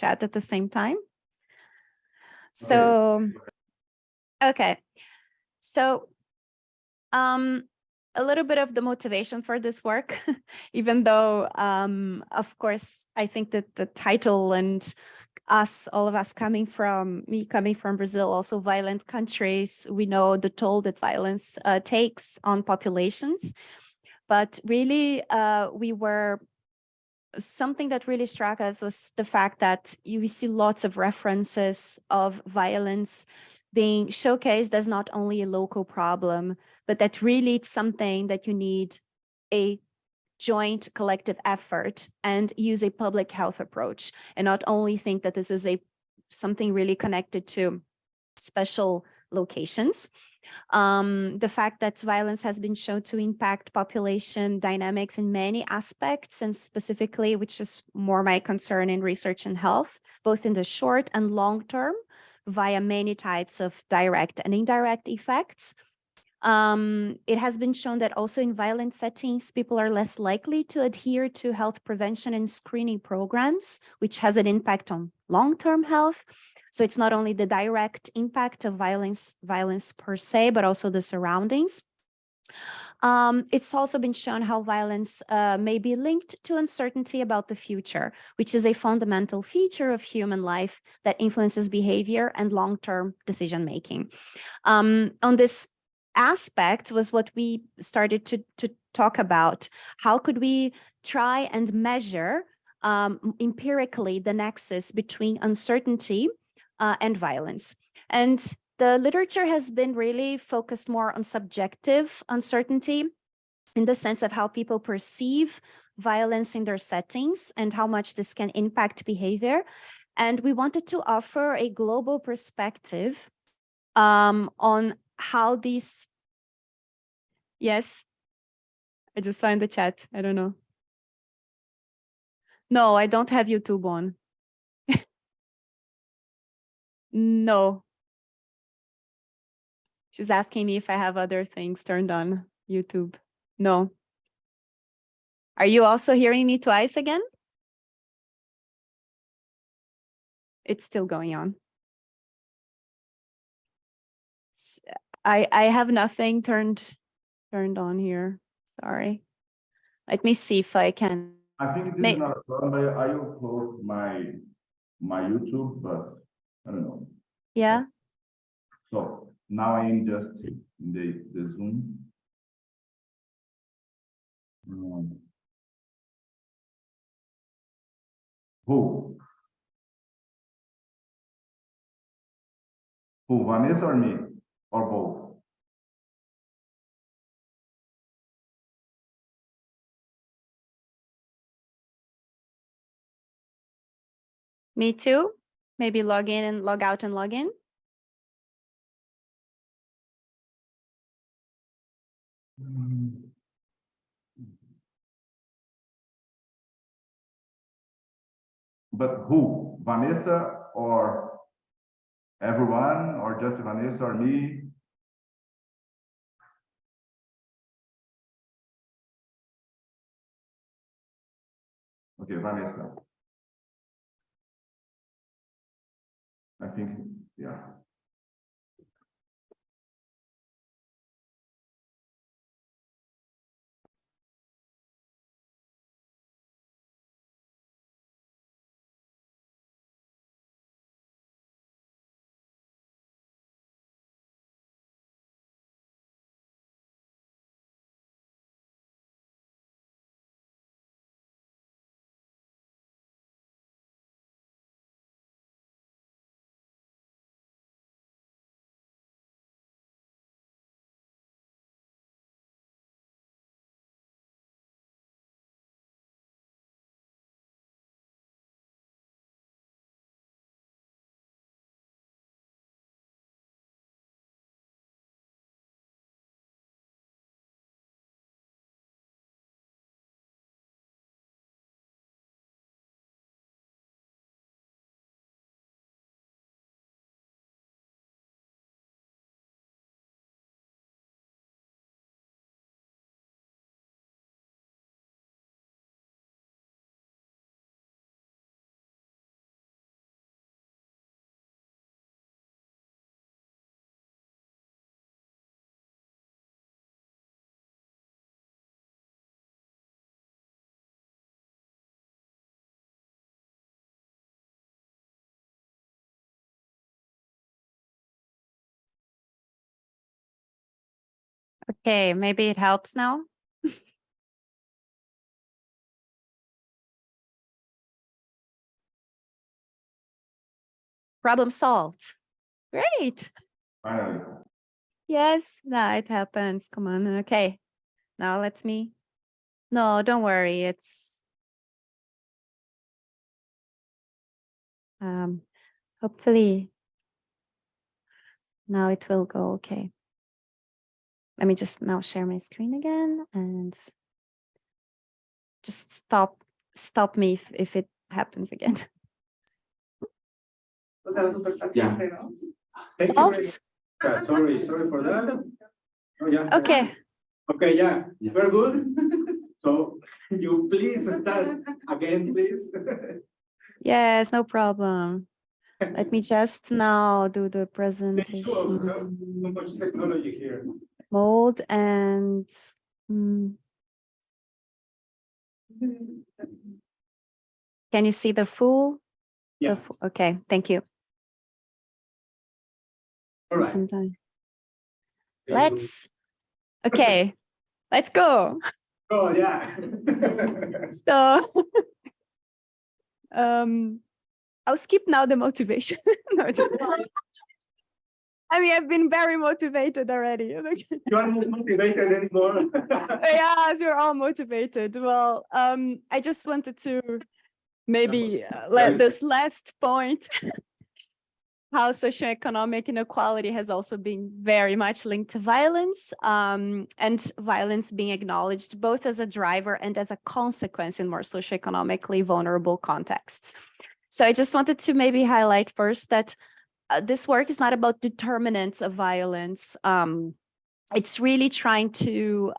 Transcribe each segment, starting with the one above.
chat at the same time. So, okay. So, a little bit of the motivation for this work, even though, of course, I think that the title and all of us coming from Brazil, also violent countries, we know the toll that violence takes on populations. But really, something that really struck us was the fact that we see lots of references of violence being showcased as not only a local problem, but that really it's something that you need a joint collective effort and use a public health approach, and not only think that this is something really connected to special locations. The fact that violence has been shown to impact population dynamics in many aspects, and specifically, which is more my concern in research and health, both in the short and long term, via many types of direct and indirect effects. It has been shown that also in violent settings, people are less likely to adhere to health prevention and screening programs, which has an impact on long-term health. So it's not only the direct impact of violence per se, but also the surroundings. It's also been shown how violence may be linked to uncertainty about the future, which is a fundamental feature of human life that influences behavior and long-term decision-making. On this aspect was what we started to talk about. How could we try and measure empirically the nexus between uncertainty and violence? And the literature has been really focused more on subjective uncertainty in the sense of how people perceive violence in their settings and how much this can impact behavior. And we wanted to offer a global perspective on how these... Yes, I just saw in the chat. I don't know. No, I don't have YouTube on. No. She's asking me if I have other things turned on YouTube. No. Are you also hearing me twice again? It's still going on. I have nothing turned on here. Sorry. Let me see if I can. I think it is not a problem, but I will close my YouTube, but I don't know. Yeah. So now I am just in the Zoom. Who? Who, Vanessa or me? Or both? Me too. Maybe log in and log out and log in. But who? Vanessa or everyone, or just Vanessa or me? Okay, Vanessa. I think, yeah. Okay, maybe it helps now. Problem solved. Great. Finally. Yes, no, it happens. Come on. Okay. Now let me. No, don't worry. It's hopefully now it will go okay. Let me just now share my screen again and just stop me if it happens again. Yeah. Solved? Yeah, sorry for that. Oh, yeah. Okay. Okay, yeah, very good. So you please start again, please. Yes, no problem. Let me just now do the So presentation much technology here. mode and can you see the full? Yeah. Okay, thank you. All right. Sometime. Okay, let's go. Oh, yeah. So, I'll skip now the motivation. No, just. I mean, I've been very motivated already. You are not motivated anymore. Yes, you're all motivated. Well, I just wanted to maybe let this last point, how socioeconomic inequality has also been very much linked to violence, and violence being acknowledged both as a driver and as a consequence in more socioeconomically vulnerable contexts. So I just wanted to maybe highlight first that this work is not about determinants of violence. It's really trying to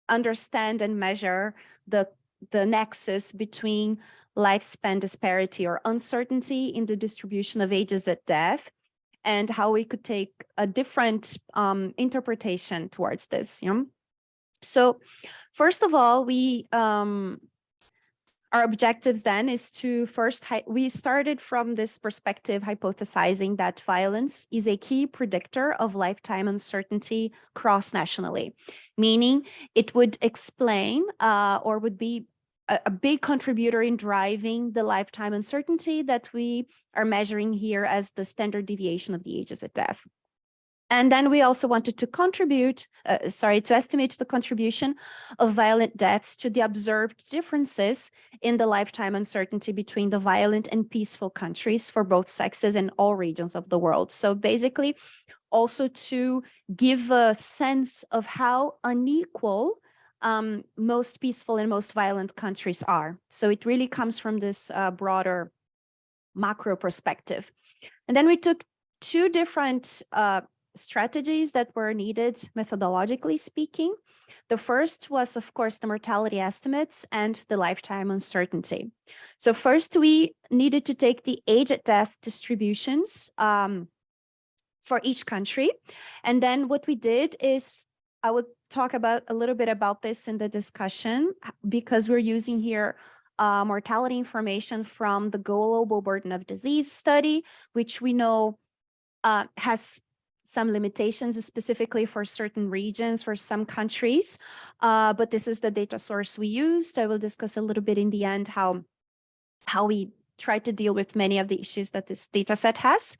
understand and measure the nexus between lifespan disparity or uncertainty in the distribution of ages at death, and how we could take a different interpretation towards this. So first of all, we our objectives then is to first, we started from this perspective hypothesizing that violence is a key predictor of lifetime uncertainty cross-nationally, meaning it would explain or would be a big contributor in driving the lifetime uncertainty that we are measuring here as the standard deviation of the ages at death. And then we also wanted to to estimate the contribution of violent deaths to the observed differences in the lifetime uncertainty between the violent and peaceful countries for both sexes in all regions of the world. So basically, also to give a sense of how unequal most peaceful and most violent countries are. So it really comes from this broader macro perspective. And then we took two different strategies that were needed methodologically speaking. The first was, of course, the mortality estimates and the lifetime uncertainty. So first, we needed to take the age at death distributions for each country. And then what we did is, I would talk about a little bit about this in the discussion, because we're using here mortality information from the Global Burden of Disease study, which we know has some limitations specifically for certain regions, for some countries, but this is the data source we used. I will discuss a little bit in the end how we try to deal with many of the issues that this data set has.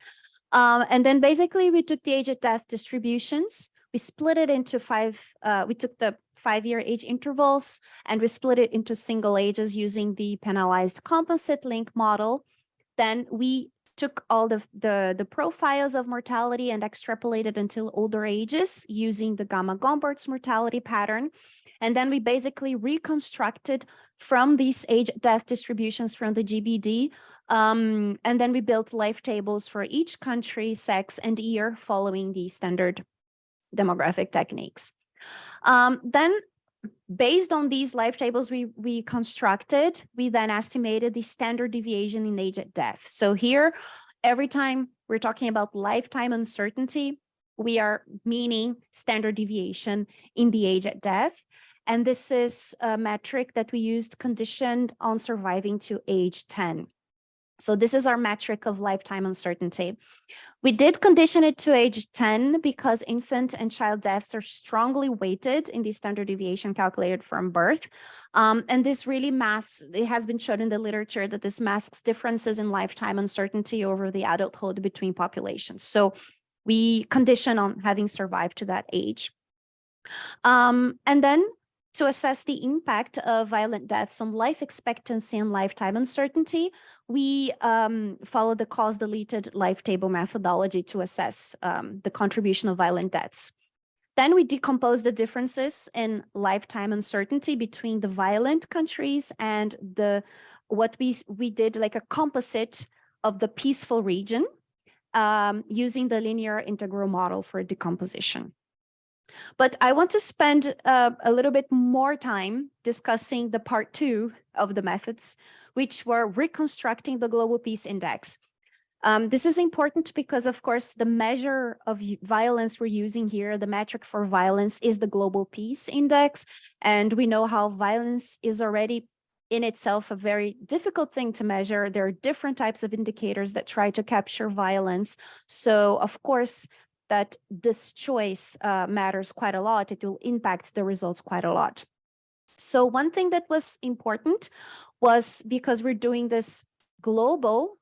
And then basically we took the age at death distributions, we split it into we took the 5-year age intervals and we split it into single ages using the penalized composite link model. Then we took all the profiles of mortality and extrapolated until older ages using the Gamma-Gompertz mortality pattern. And then we basically reconstructed from these age-death distributions from the GBD. And then we built life tables for each country, sex, and year following the standard demographic techniques. Then based on these life tables we constructed, we then estimated the standard deviation in age at death. So here, every time we're talking about lifetime uncertainty, we are meaning standard deviation in the age at death. And this is a metric that we used conditioned on surviving to age 10. So this is our metric of lifetime uncertainty. We did condition it to age 10 because infant and child deaths are strongly weighted in the standard deviation calculated from birth. And this really masks, it has been shown in the literature that this masks differences in lifetime uncertainty over the adulthood between populations. So we condition on having survived to that age. And then to assess the impact of violent deaths on life expectancy and lifetime uncertainty, we follow the cause-deleted life table methodology to assess the contribution of violent deaths. Then we decompose the differences in lifetime uncertainty between the violent countries and what we did like a composite of the peaceful region using the linear integral model for decomposition. But I want to spend a little bit more time discussing the part 2 of the methods, which were reconstructing the Global Peace Index. This is important because, of course, the measure of violence we're using here, the metric for violence, is the Global Peace Index. And we know how violence is already in itself a very difficult thing to measure. There are different types of indicators that try to capture violence. So, of course, that this choice matters quite a lot. It will impact the results quite a lot. So one thing that was important was, because we're doing this global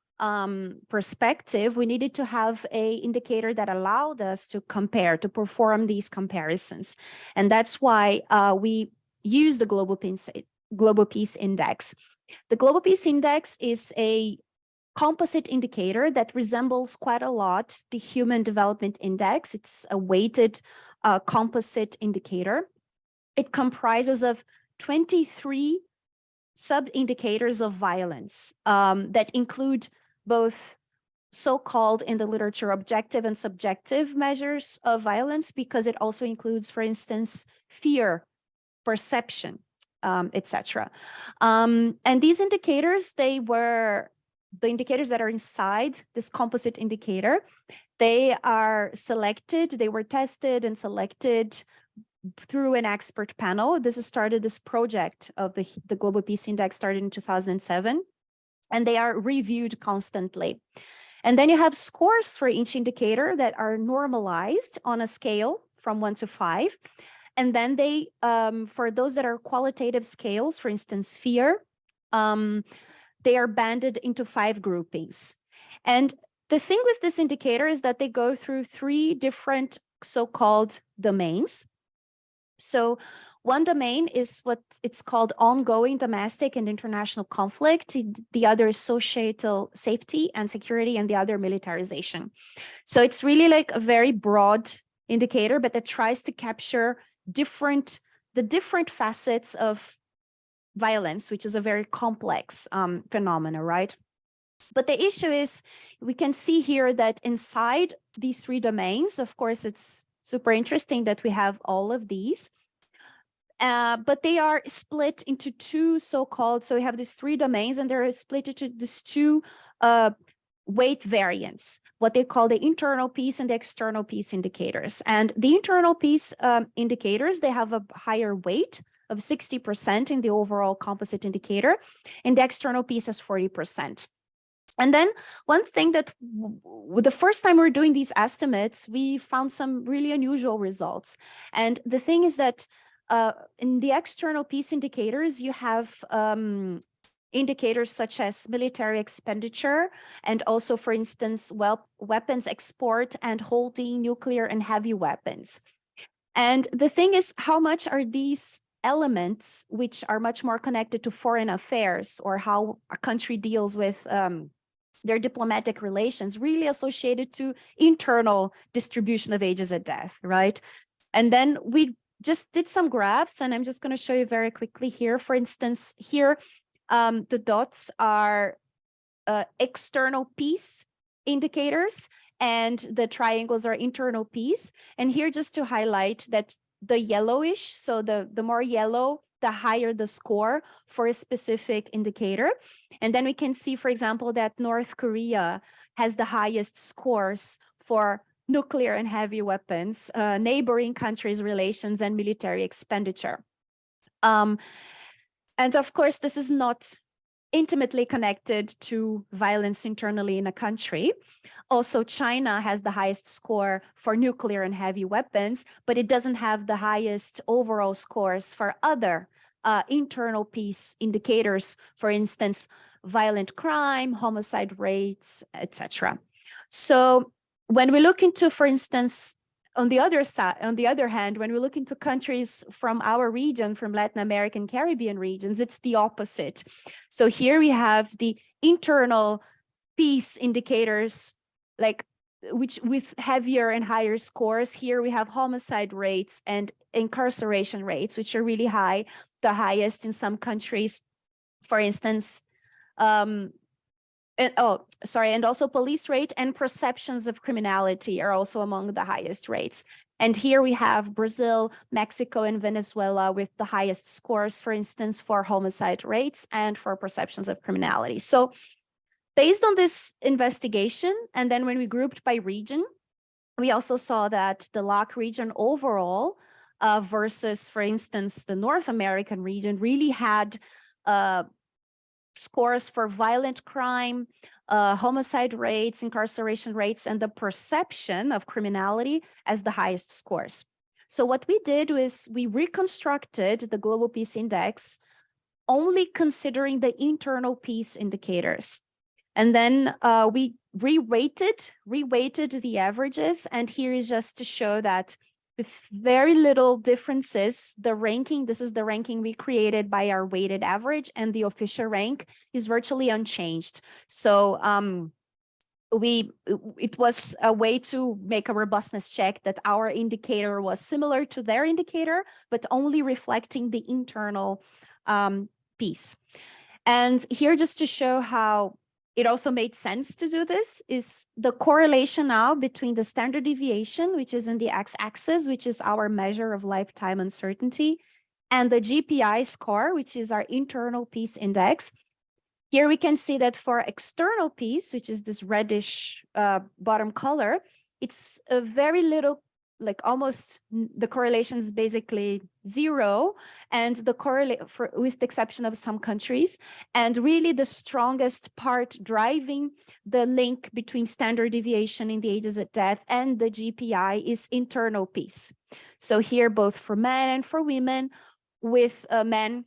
perspective, we needed to have an indicator that allowed us to compare, to perform these comparisons. And that's why we use the Global Peace Index. The Global Peace Index is a composite indicator that resembles quite a lot the Human Development Index. It's a weighted composite indicator. It comprises of 23 sub-indicators of violence that include both so-called, in the literature, objective and subjective measures of violence, because it also includes, for instance, fear, perception, etc. And these indicators, they were the indicators that are inside this composite indicator. They are selected, they were tested and selected through an expert panel. This project of the Global Peace Index started in 2007, and they are reviewed constantly. And then you have scores for each indicator that are normalized on a scale from 1 to 5. And then they, for those that are qualitative scales, for instance, fear, they are banded into 5 groupings. And the thing with this indicator is that they go through 3 different so-called domains. So one domain is what it's called ongoing domestic and international conflict. The other is societal safety and security, and the other militarization. So it's really like a very broad indicator, but that tries to capture the different facets of violence, which is a very complex phenomena, right? But the issue is, we can see here that inside these 3 domains, of course, it's super interesting that we have all of these, but they are split into 2 so-called, so we have these 3 domains, and they're split into these 2 weight variants, what they call the internal peace and the external peace indicators. And the internal peace indicators, they have a higher weight of 60% in the overall composite indicator, and the external peace is 40%. And then one thing that the first time we were doing these estimates, we found some really unusual results. And the thing is that in the external peace indicators, you have indicators such as military expenditure, and also, for instance, weapons export and holding nuclear and heavy weapons. And the thing is, how much are these elements, which are much more connected to foreign affairs or how a country deals with their diplomatic relations, really associated to internal distribution of ages at death, right? And then we just did some graphs, and I'm just going to show you very quickly here. For instance, here, the dots are external peace indicators, and the triangles are internal peace. And here, just to highlight that the yellowish, so the more yellow, the higher the score for a specific indicator. And then we can see, for example, that North Korea has the highest scores for nuclear and heavy weapons, neighboring countries' relations, and military expenditure. And of course, this is not intimately connected to violence internally in a country. Also, China has the highest score for nuclear and heavy weapons, but it doesn't have the highest overall scores for other internal peace indicators, for instance, violent crime, homicide rates, etc. So when we look into, for instance, on the other hand, when we look into countries from our region, from Latin American, Caribbean regions, it's the opposite. So here we have the internal peace indicators, like which with heavier and higher scores. Here we have homicide rates and incarceration rates, which are really high, the highest in some countries, for instance, and also police rate and perceptions of criminality are also among the highest rates. And here we have Brazil, Mexico, and Venezuela with the highest scores, for instance, for homicide rates and for perceptions of criminality. So based on this investigation, and then when we grouped by region, we also saw that the LAC region overall versus, for instance, the North American region really had scores for violent crime, homicide rates, incarceration rates, and the perception of criminality as the highest scores. So what we did was we reconstructed the Global Peace Index only considering the internal peace indicators. And then we re-weighted the averages. And here is just to show that with very little differences, the ranking, this is the ranking we created by our weighted average, and the official rank is virtually unchanged. So it was a way to make a robustness check that our indicator was similar to their indicator, but only reflecting the internal piece. And here, just to show how it also made sense to do this, is the correlation now between the standard deviation, which is in the x-axis, which is our measure of lifetime uncertainty, and the GPI score, which is our internal peace index. Here we can see that for external peace, which is this reddish bottom color, it's a very little, like almost the correlation is basically zero, and the correlate with the exception of some countries. And really the strongest part driving the link between standard deviation in the ages at death and the GPI is internal peace. So here, both for men and for women, with men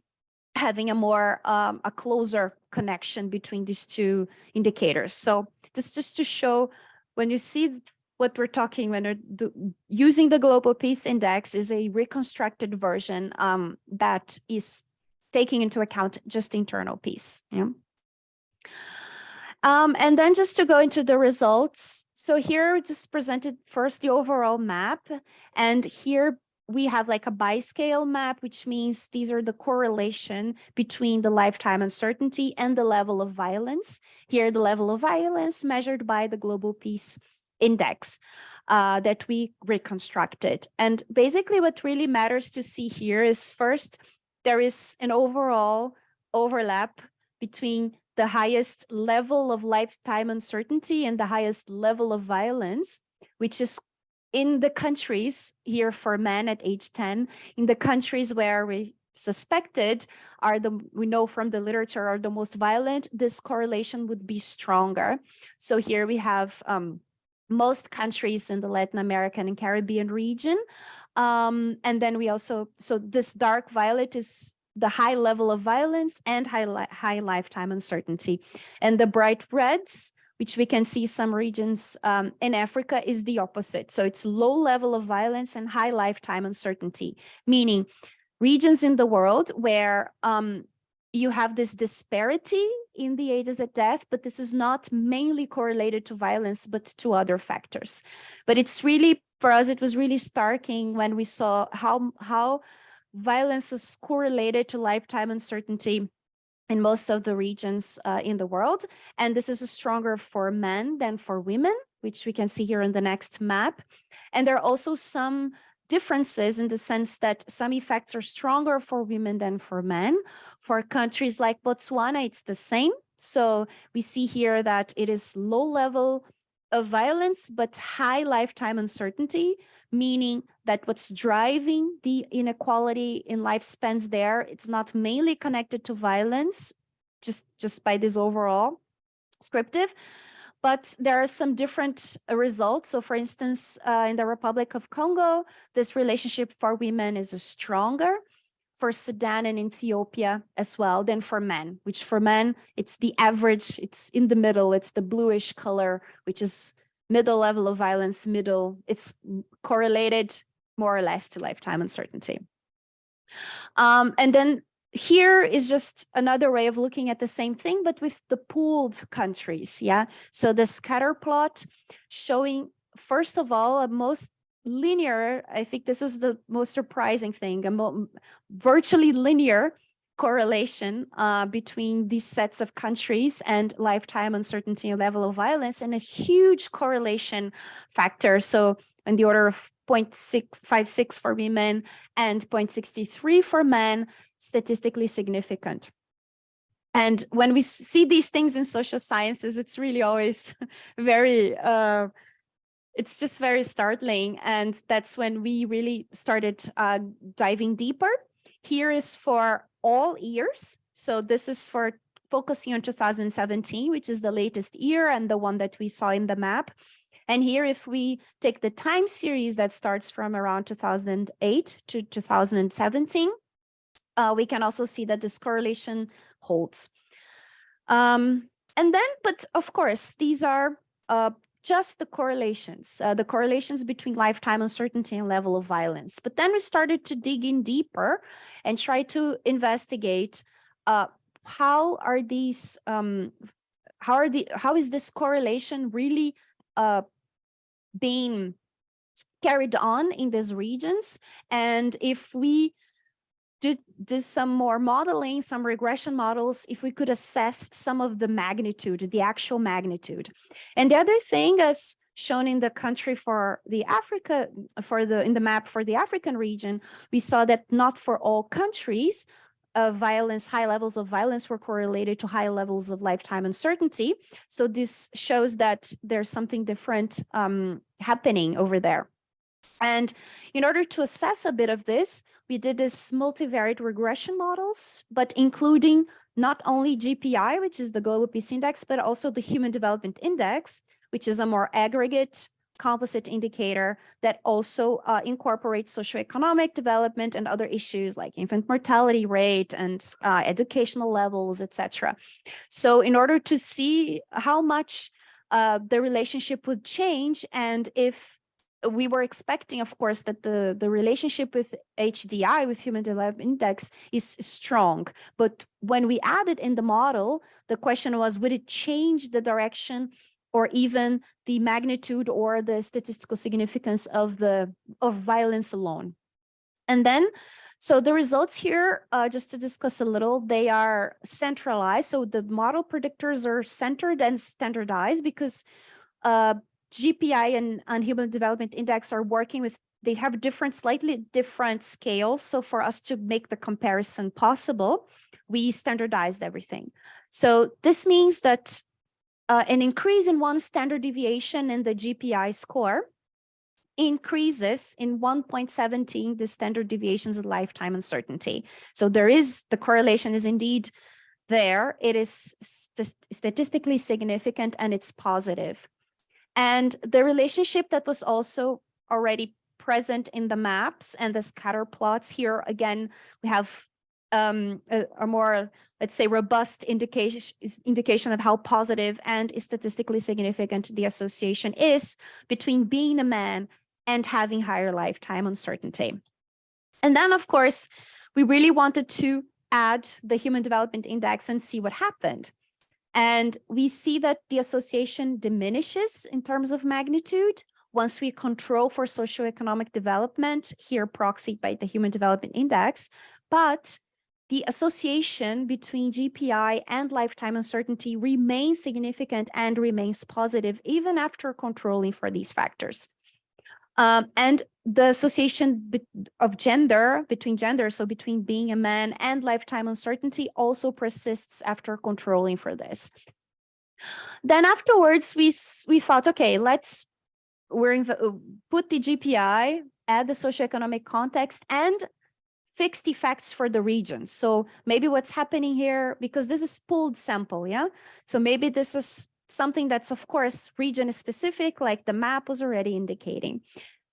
having a more a closer connection between these two indicators. So this just to show, when you see what we're talking when we're using the Global Peace Index is a reconstructed version that is taking into account just internal peace. Yeah. And then just to go into the results. So here we just presented first the overall map, and here we have like a biscale map, which means these are the correlation between the lifetime uncertainty and the level of violence. Here, the level of violence measured by the Global Peace Index that we reconstructed. And basically what really matters to see here is, first, there is an overall overlap between the highest level of lifetime uncertainty and the highest level of violence, which is in the countries here for men at age 10, in the countries where we suspected we know from the literature are the most violent, this correlation would be stronger. So here we have most countries in the Latin American and Caribbean region. And then we also, so this dark violet is the high level of violence and high lifetime uncertainty. And the bright reds, which we can see some regions in Africa, is the opposite. So it's low level of violence and high lifetime uncertainty, meaning regions in the world where you have this disparity in the ages at death, but this is not mainly correlated to violence, but to other factors. But it's really, for us, it was really starking when we saw how violence was correlated to lifetime uncertainty in most of the regions in the world. And this is stronger for men than for women, which we can see here in the next map. And there are also some differences in the sense that some effects are stronger for women than for men. For countries like Botswana, it's the same. So we see here that it is low level of violence, but high lifetime uncertainty, meaning that what's driving the inequality in lifespans there, it's not mainly connected to violence, just by this overall descriptive. But there are some different results. So for instance, in the Republic of Congo, this relationship for women is stronger, for Sudan and Ethiopia as well than for men, which for men, it's the average, it's in the middle, it's the bluish color, which is middle level of violence, it's correlated more or less to lifetime uncertainty. And then here is just another way of looking at the same thing, but with the pooled countries, yeah? So the scatter plot showing, first of all, a most linear, I think this is the most surprising thing, a virtually linear correlation between these sets of countries and lifetime uncertainty and level of violence, and a huge correlation factor. So in the order of 0.656 for women and 0.63 for men, statistically significant. And when we see these things in social sciences, it's really always very, it's just very startling. And that's when we really started diving deeper. Here is for all years. So this is for focusing on 2017, which is the latest year and the one that we saw in the map. And here, if we take the time series that starts from around 2008 to 2017, we can also see that this correlation holds. And then, but of course, these are just the correlations between lifetime uncertainty and level of violence. But then we started to dig in deeper and try to investigate how is this correlation really being carried on in these regions, and if we did some more modeling, some regression models, if we could assess some of the magnitude, the actual magnitude. And the other thing, as shown in the country for the Africa, in the map for the African region, we saw that not for all countries, high levels of violence were correlated to high levels of lifetime uncertainty. So this shows that there's something different happening over there. And in order to assess a bit of this, we did this multivariate regression models, but including not only GPI, which is the Global Peace Index, but also the Human Development Index, which is a more aggregate composite indicator that also incorporates socioeconomic development and other issues like infant mortality rate and educational levels, etc. So in order to see how much the relationship would change, and if we were expecting, of course, that the relationship with HDI, with Human Development Index, is strong. But when we added in the model, the question was, would it change the direction or even the magnitude or the statistical significance of violence alone? And then, so the results here, just to discuss a little, they are centralized. So the model predictors are centered and standardized because GPI and Human Development Index are working with, they have slightly different scales. So for us to make the comparison possible, we standardized everything. So this means that an increase in one standard deviation in the GPI score increases in 1.17 the standard deviations of lifetime uncertainty. So the correlation is indeed there. It is statistically significant and it's positive. And the relationship that was also already present in the maps and the scatter plots here, again, we have a more, let's say, robust indication of how positive and statistically significant the association is between being a man and having higher lifetime uncertainty. And then, of course, we really wanted to add the Human Development Index and see what happened. And we see that the association diminishes in terms of magnitude once we control for socioeconomic development, here proxied by the Human Development Index, but the association between GPI and lifetime uncertainty remains significant and remains positive even after controlling for these factors. And the association between gender, so between being a man and lifetime uncertainty, also persists after controlling for this. Then afterwards, we thought, okay, let's put the GPI, add the socioeconomic context, and fixed effects for the region. So maybe what's happening here, because this is pooled sample, yeah? So maybe this is something that's, of course, region specific, like the map was already indicating.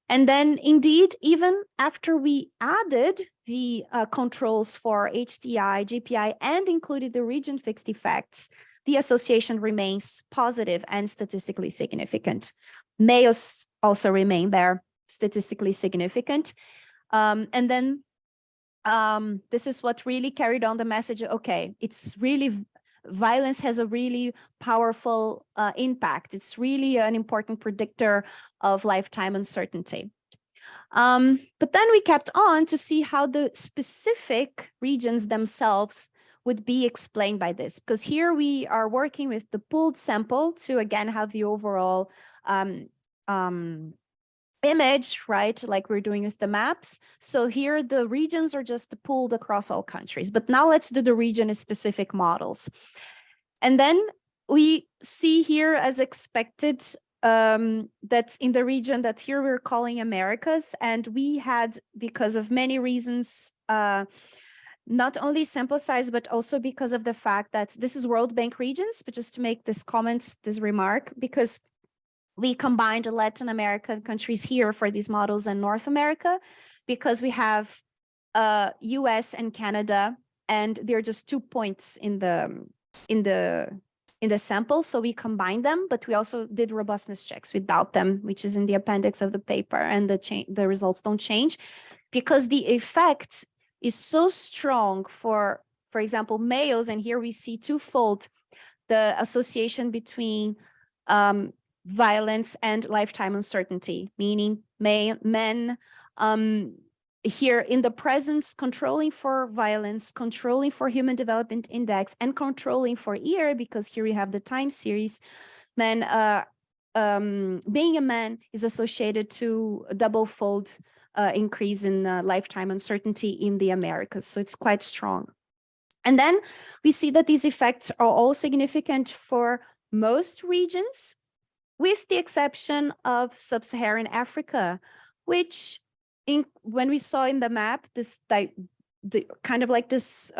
And then indeed, even after we added the controls for HDI, GPI, and included the region fixed effects, the association remains positive and statistically significant. Males also remain there, statistically significant. And then this is what really carried on the message. Okay, it's really, violence has a really powerful impact. It's really an important predictor of lifetime uncertainty. But then we kept on to see how the specific regions themselves would be explained by this, because here we are working with the pooled sample to again have the overall image, right? Like we're doing with the maps. So here the regions are just pooled across all countries, but now let's do the region specific models. And then we see here as expected that's in the region that here we're calling Americas. And we had, because of many reasons, not only sample size, but also because of the fact that this is World Bank regions, but just to make this comment, this remark, because we combined Latin American countries here for these models and North America, because we have US and Canada, and they're just 2 points in the sample. So we combined them, but we also did robustness checks without them, which is in the appendix of the paper, and the results don't change because the effect is so strong for example, males. And here we see twofold the association between violence and lifetime uncertainty, meaning men here in the presence, controlling for violence, controlling for human development index, and controlling for year, because here we have the time series. Men, being a man is associated to a double-fold increase in lifetime uncertainty in the Americas. So it's quite strong. And then we see that these effects are all significant for most regions, with the exception of sub-Saharan Africa, which when we saw in the map, this kind of like this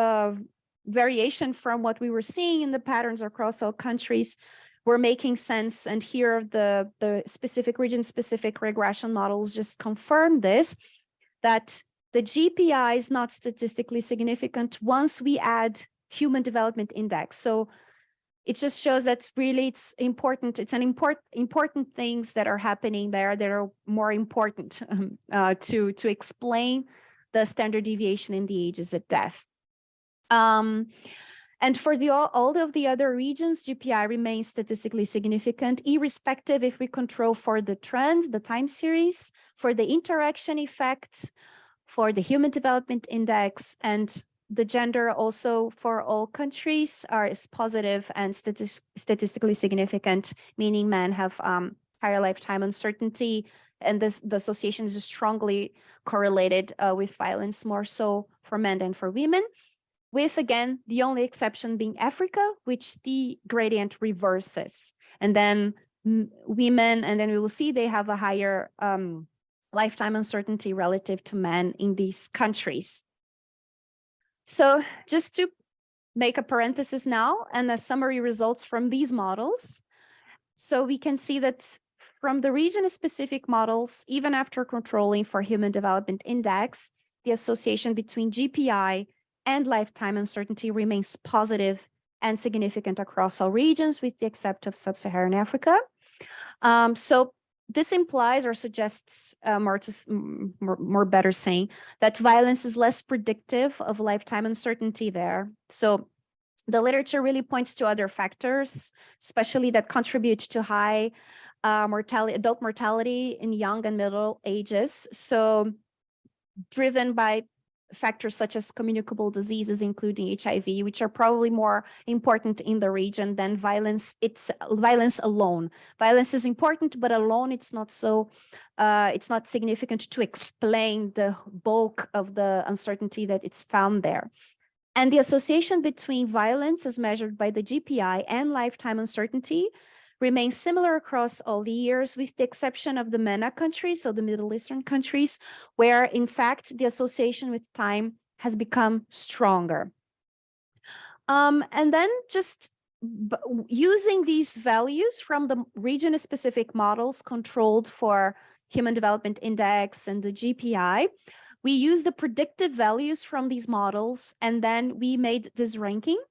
variation from what we were seeing in the patterns across all countries were making sense. And here the specific region-specific regression models just confirm this, that the GPI is not statistically significant once we add human development index. So it just shows that really it's important. It's an important things that are happening there that are more important to explain the standard deviation in the ages at death. And for all of the other regions, GPI remains statistically significant, irrespective if we control for the trend, the time series, for the interaction effects, for the human development index, and the gender also for all countries is positive and statistically significant, meaning men have higher lifetime uncertainty, and the association is strongly correlated with violence, more so for men than for women, with, again, the only exception being Africa, which the gradient reverses. And then women, and then we will see they have a higher lifetime uncertainty relative to men in these countries. So just to make a parenthesis now and the summary results from these models. So we can see that from the region-specific models, even after controlling for human development index, the association between GPI and lifetime uncertainty remains positive and significant across all regions, with the exception of sub-Saharan Africa. So this implies or suggests more better saying that violence is less predictive of lifetime uncertainty there. So the literature really points to other factors, especially that contribute to high adult mortality in young and middle ages. So driven by factors such as communicable diseases, including HIV, which are probably more important in the region than violence. It's violence alone. Violence is important, but alone it's not so. It's not significant to explain the bulk of the uncertainty that it's found there. And the association between violence as measured by the GPI and lifetime uncertainty remain similar across all the years, with the exception of the MENA countries, so the Middle Eastern countries, where in fact the association with time has become stronger. And then just using these values from the region-specific models controlled for Human Development Index and the GPI, we use the predicted values from these models, and then we made this ranking,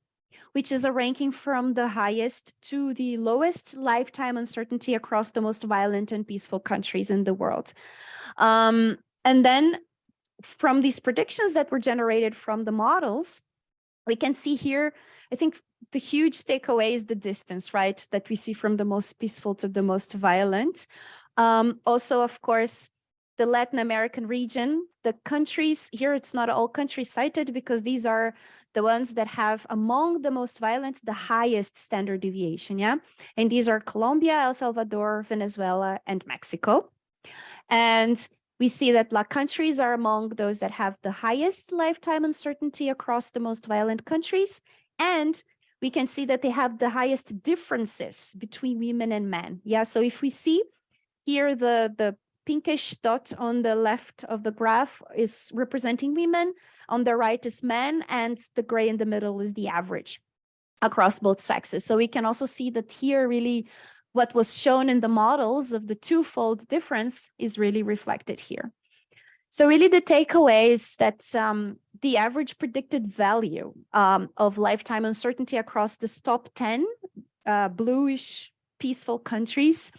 which is a ranking from the highest to the lowest lifetime uncertainty across the most violent and peaceful countries in the world. And then from these predictions that were generated from the models, we can see here, I think the huge takeaway is the distance, right? That we see from the most peaceful to the most violent. Also, of course, the Latin American region, the countries here, it's not all countries cited because these are the ones that have among the most violent, the highest standard deviation, yeah? And these are Colombia, El Salvador, Venezuela, and Mexico. And we see that the countries are among those that have the highest lifetime uncertainty across the most violent countries. And we can see that they have the highest differences between women and men. Yeah, so if we see here, the pinkish dot on the left of the graph is representing women, on the right is men, and the gray in the middle is the average across both sexes. So we can also see that here really what was shown in the models of the twofold difference is really reflected here. So really the takeaway is that the average predicted value of lifetime uncertainty across the top 10 bluish peaceful countries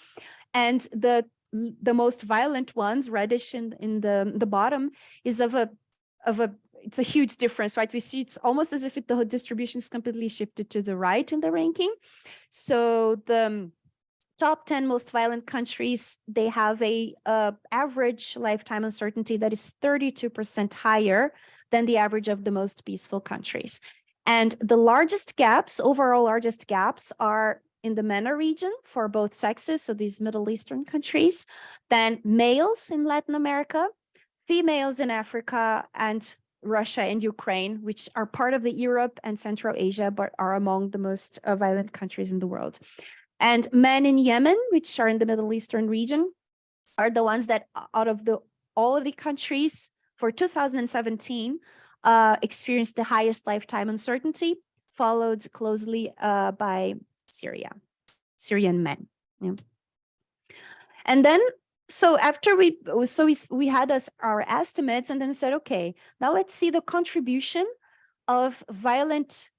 and the most violent ones, reddish in the bottom, is it's a huge difference, right? We see it's almost as if the distribution is completely shifted to the right in the ranking. So the top 10 most violent countries, they have a average lifetime uncertainty that is 32% higher than the average of the most peaceful countries. And the largest gaps, overall largest gaps, are in the MENA region for both sexes, so these Middle Eastern countries, then males in Latin America, females in Africa, and Russia and Ukraine, which are part of the Europe and Central Asia, but are among the most violent countries in the world. And men in Yemen, which are in the Middle Eastern region, are the ones that out of all of the countries for 2017 experienced the highest lifetime uncertainty, followed closely by Syrian men. Yeah. And then, so after we had our estimates, and then we said, okay, now let's see the contribution of violent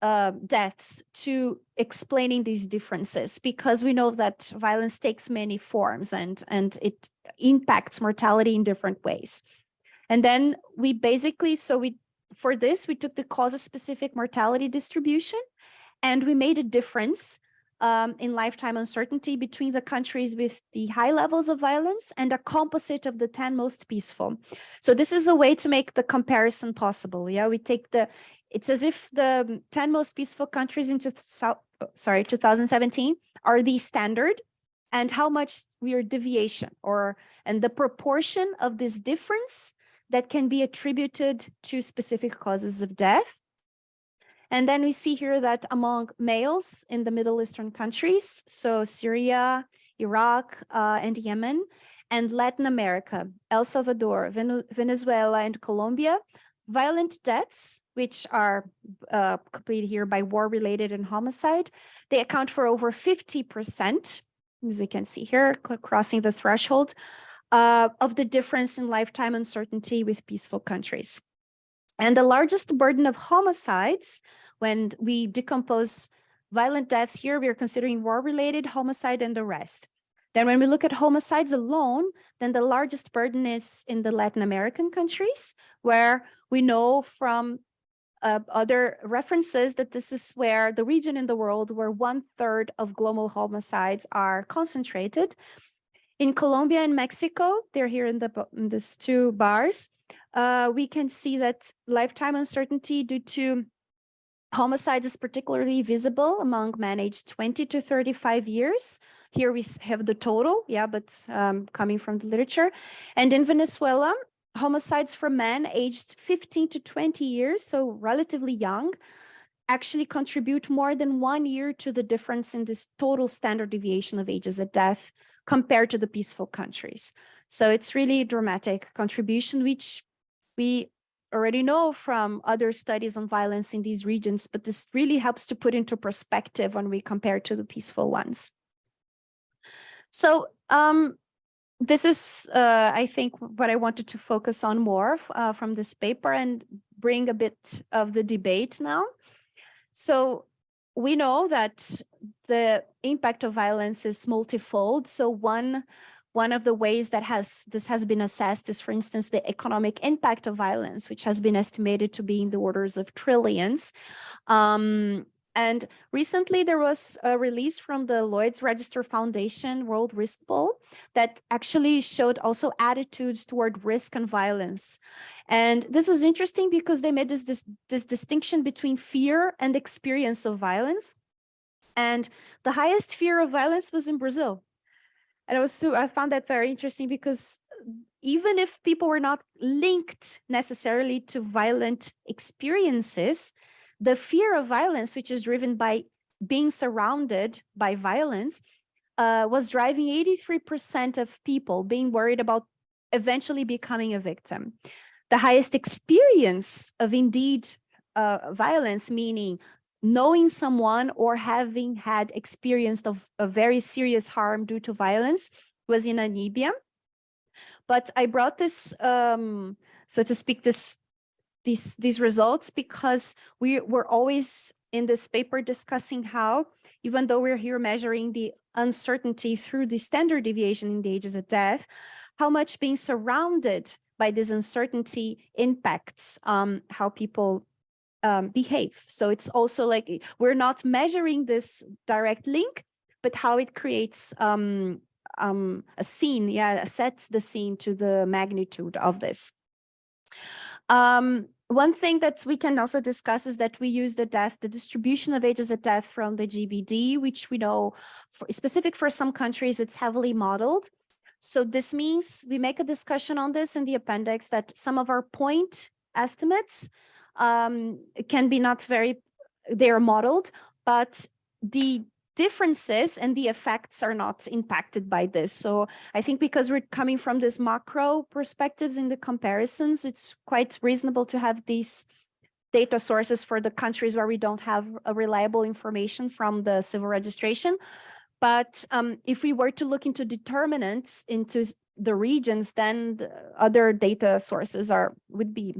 deaths to explaining these differences, because we know that violence takes many forms and it impacts mortality in different ways. And then we basically, for this, we took the cause-specific mortality distribution, and we made a difference in lifetime uncertainty between the countries with the high levels of violence and a composite of the 10 most peaceful. So this is a way to make the comparison possible. Yeah, we take it's as if the 10 most peaceful countries in 2017 are the standard, and how much we are deviation, and the proportion of this difference that can be attributed to specific causes of death. And then we see here that among males in the Middle Eastern countries, so Syria, Iraq, and Yemen, and Latin America, El Salvador, Venezuela, and Colombia, violent deaths, which are completed here by war-related and homicide, they account for over 50%, as you can see here, crossing the threshold of the difference in lifetime uncertainty with peaceful countries. And the largest burden of homicides, when we decompose violent deaths here, we are considering war-related, homicide, and the rest. Then when we look at homicides alone, then the largest burden is in the Latin American countries, where we know from other references that this is where the region in the world where 1/3 of global homicides are concentrated. In Colombia and Mexico, they're here in these two bars, we can see that lifetime uncertainty due to homicides is particularly visible among men aged 20 to 35 years. Here we have the total, yeah, but coming from the literature. And in Venezuela, homicides for men aged 15 to 20 years, so relatively young, actually contribute more than 1 year to the difference in this total standard deviation of ages at death compared to the peaceful countries. So it's really a dramatic contribution, which we already know from other studies on violence in these regions, but this really helps to put into perspective when we compare to the peaceful ones. So this is, I think, what I wanted to focus on more from this paper and bring a bit of the debate now. So we know that the impact of violence is multifold. So one of the ways that this has been assessed is, for instance, the economic impact of violence, which has been estimated to be in the orders of trillions. And recently there was a release from the Lloyd's Register Foundation World Risk Poll that actually showed also attitudes toward risk and violence. And this was interesting because they made this distinction between fear and experience of violence. And the highest fear of violence was in Brazil. And I found that very interesting because even if people were not linked necessarily to violent experiences, the fear of violence, which is driven by being surrounded by violence, was driving 83% of people being worried about eventually becoming a victim. The highest experience of indeed violence, meaning knowing someone or having had experience of a very serious harm due to violence, was in Namibia. But I brought this, so to speak, these results because we're always in this paper discussing how, even though we're here measuring the uncertainty through the standard deviation in the ages of death, how much being surrounded by this uncertainty impacts how people behave. So it's also like we're not measuring this direct link, but how it creates a scene, sets the scene to the magnitude of this. One thing that we can also discuss is that we use the distribution of ages at death from the GBD, which we know specific for some countries, it's heavily modeled. So this means we make a discussion on this in the appendix that some of our point estimates can be not very, they're modeled, but the differences and the effects are not impacted by this. So I think because we're coming from this macro perspectives in the comparisons, it's quite reasonable to have these data sources for the countries where we don't have a reliable information from the civil registration. But if we were to look into determinants into the regions, then the other data sources would be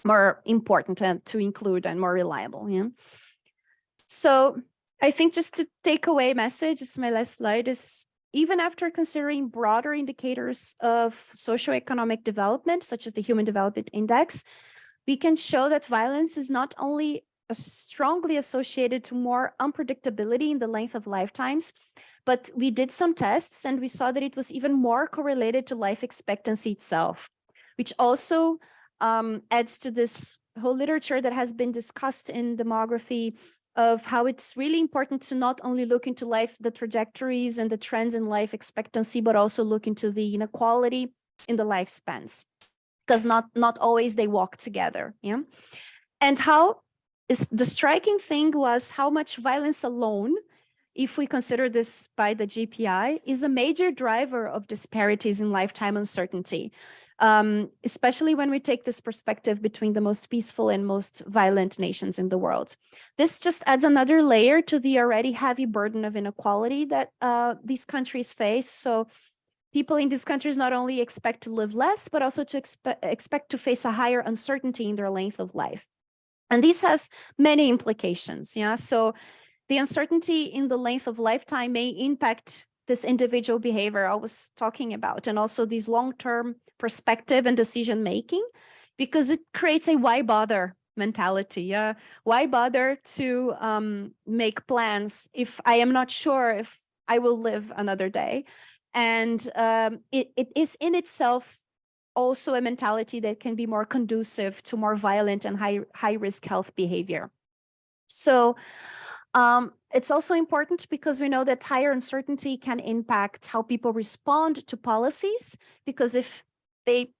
more important to include and more reliable. Yeah. So I think just to take away message, it's my last slide, is even after considering broader indicators of socioeconomic development, such as the Human Development Index, we can show that violence is not only strongly associated to more unpredictability in the length of lifetimes, but we did some tests and we saw that it was even more correlated to life expectancy itself, which also adds to this whole literature that has been discussed in demography of how it's really important to not only look into the trajectories and the trends in life expectancy, but also look into the inequality in the lifespans, because not always they walk together. Yeah. And how is the striking thing was how much violence alone, if we consider this by the GPI, is a major driver of disparities in lifetime uncertainty. Especially when we take this perspective between the most peaceful and most violent nations in the world. This just adds another layer to the already heavy burden of inequality that these countries face. So people in these countries not only expect to live less, but also to expect to face a higher uncertainty in their length of life. And this has many implications. Yeah. So the uncertainty in the length of lifetime may impact this individual behavior I was talking about, and also these long-term perspective and decision-making, because it creates a why bother mentality. Yeah, why bother to make plans if I am not sure if I will live another day? And it is in itself also a mentality that can be more conducive to more violent and high-risk health behavior. So it's also important because we know that higher uncertainty can impact how people respond to policies, because if they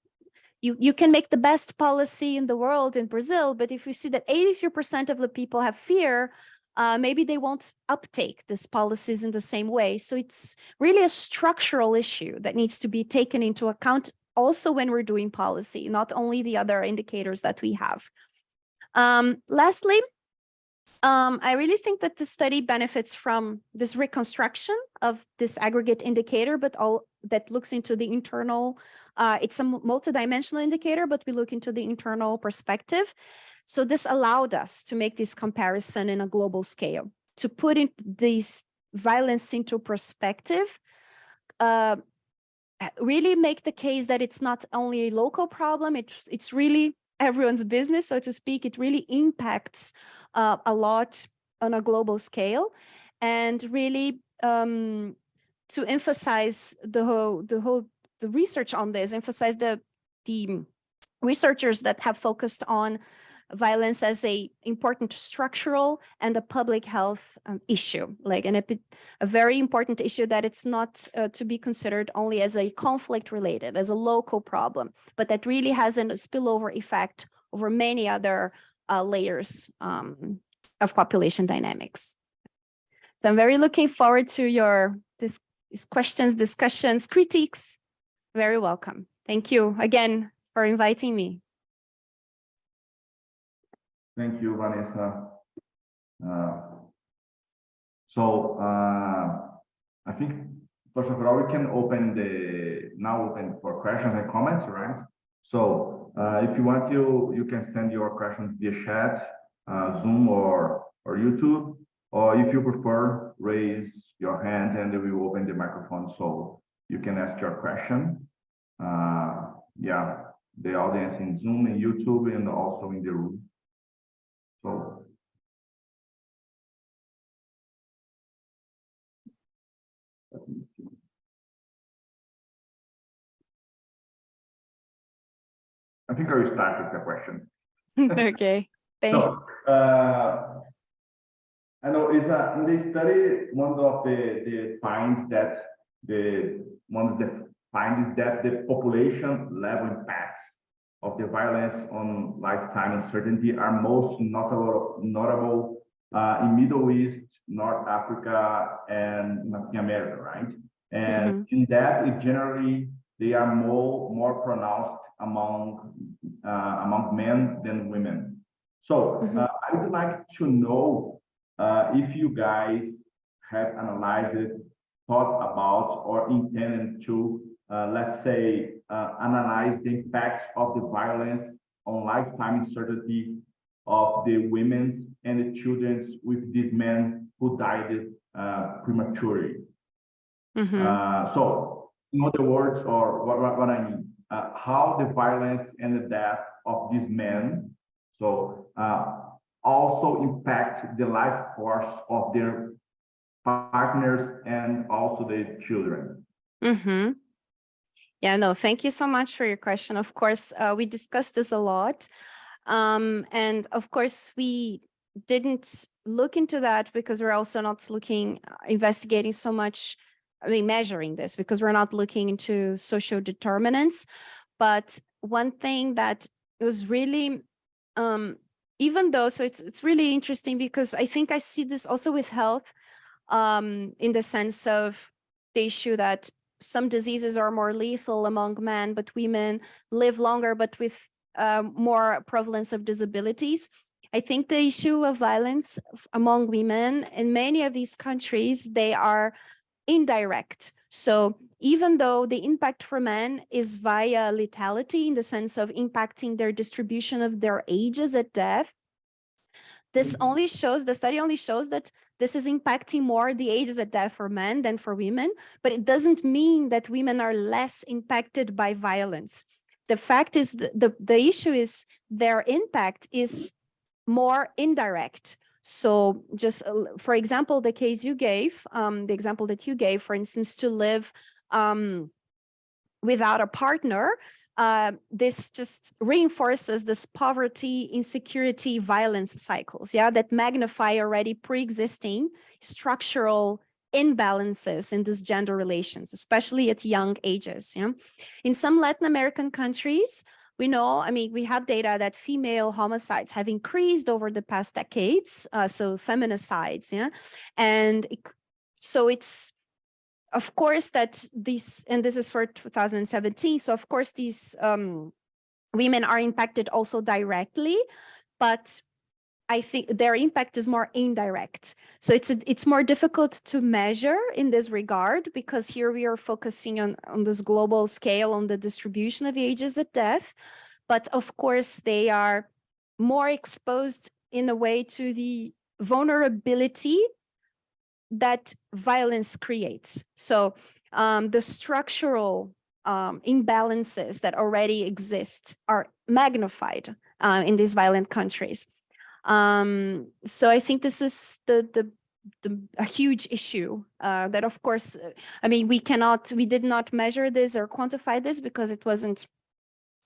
you can make the best policy in the world in Brazil, but if you see that 83% of the people have fear, maybe they won't uptake these policies in the same way. So it's really a structural issue that needs to be taken into account also when we're doing policy, not only the other indicators that we have. Lastly, I really think that the study benefits from this reconstruction of this aggregate indicator, but all that looks into the internal, it's a multidimensional indicator, but we look into the internal perspective. So this allowed us to make this comparison in a global scale, to put in this violence into perspective, really make the case that it's not only a local problem, it's really everyone's business, so to speak. It really impacts a lot on a global scale, and really to emphasize the research on this, emphasize the researchers that have focused on violence as a important structural and a public health issue, like a very important issue that it's not to be considered only as a conflict related, as a local problem, but that really has a spillover effect over many other layers of population dynamics. So I'm very looking forward to your questions, discussions, critiques. Very welcome. Thank you again for inviting me. Thank you, Vanessa. I think, first of all, we can open for questions and comments, right? So if you want to, you can send your questions via chat, Zoom or YouTube, or if you prefer, raise your hand and we will open the microphone so you can ask your question. Yeah, the audience in Zoom and YouTube and also in the room. So I think I will start with the question. Okay, thanks. So, I know in the study, one of the finds that the population level impacts of the violence on lifetime uncertainty are most notable in Middle East, North Africa, and Latin America, right? And in that, they are more pronounced among men than women. So I would like to know if you guys have analyzed, thought about, or intended to, let's say, analyze the impacts of the violence on lifetime uncertainty of the women and the children with these men who died prematurely. So, in other words, or what I mean, how the violence and the death of these men also impact the life course of their partners and also their children. Yeah, no, thank you so much for your question. Of course, we discussed this a lot. And of course, we didn't look into that because we're also not investigating so much, measuring this, because we're not looking into social determinants. But one thing that was really, even though, so it's really interesting because I think I see this also with health, in the sense of the issue that some diseases are more lethal among men, but women live longer, but with more prevalence of disabilities. I think the issue of violence among women in many of these countries, they are indirect. So even though the impact for men is via lethality in the sense of impacting their distribution of their ages at death, the study only shows that this is impacting more the ages at death for men than for women, but it doesn't mean that women are less impacted by violence. The fact is, the issue is their impact is more indirect. So just, for example, the case you gave, the example that you gave, for instance, to live without a partner, this just reinforces this poverty, insecurity, violence cycles, that magnify already pre-existing structural imbalances in these gender relations, especially at young ages. In some Latin American countries, we know, I mean, we have data that female homicides have increased over the past decades, so feminicides, yeah? And so it's, of course, that these, and this is for 2017, so of course these women are impacted also directly, but I think their impact is more indirect. So it's more difficult to measure in this regard, because here we are focusing on this global scale, on the distribution of ages at death. But of course, they are more exposed in a way to the vulnerability that violence creates. So the structural imbalances that already exist are magnified in these violent countries. So I think this is a huge issue that, of course, I mean, we did not measure this or quantify this because it wasn't,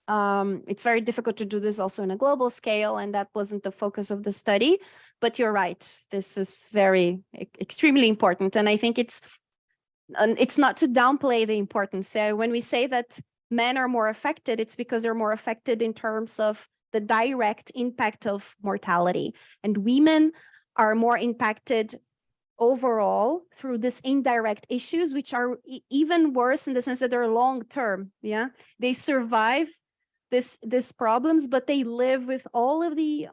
it's very difficult to do this also on a global scale, and that wasn't the focus of the study. But you're right, this is extremely important. And I think it's not to downplay the importance. When we say that men are more affected, it's because they're more affected in terms of the direct impact of mortality, and women are more impacted overall through these indirect issues, which are even worse in the sense that they're long-term. Yeah, they survive these problems, but they live with all of the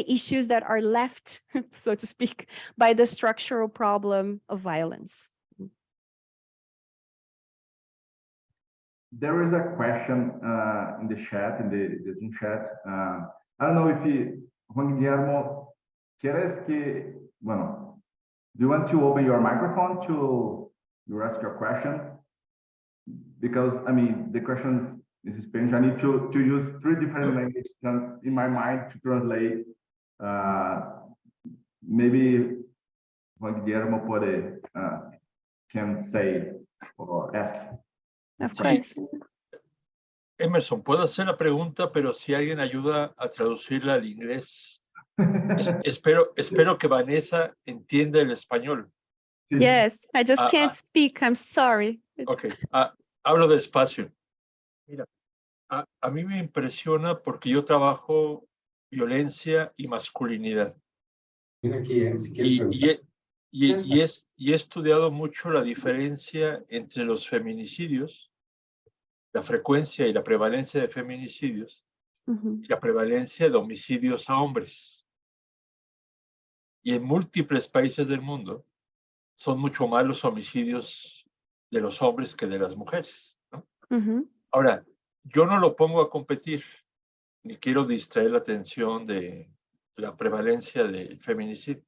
issues that are left, so to speak, by the structural problem of violence. There is a question in the chat, in the Zoom chat. I don't know if Juan Guillermo, bueno, do you want to open your microphone to ask your question? Because, I mean, the question is in Spanish. I need to use 3 different languages in my mind to translate. Maybe Juan Guillermo can say or ask. Of course. Emerson, puedo hacer la pregunta, pero si alguien ayuda a traducirla al inglés. Espero que Vanessa entienda el español. Yes, I just can't speak. I'm sorry. Okay, hablo despacio. Mira, a mí me impresiona porque yo trabajo violencia y masculinidad. Y he estudiado mucho la diferencia entre los feminicidios, la frecuencia y la prevalencia de feminicidios, y la prevalencia de homicidios a hombres. Y en múltiples países del mundo son mucho más los homicidios de los hombres que de las mujeres, ¿no? Ahora, yo no lo pongo a competir, ni quiero distraer la atención de la prevalencia del feminicidio.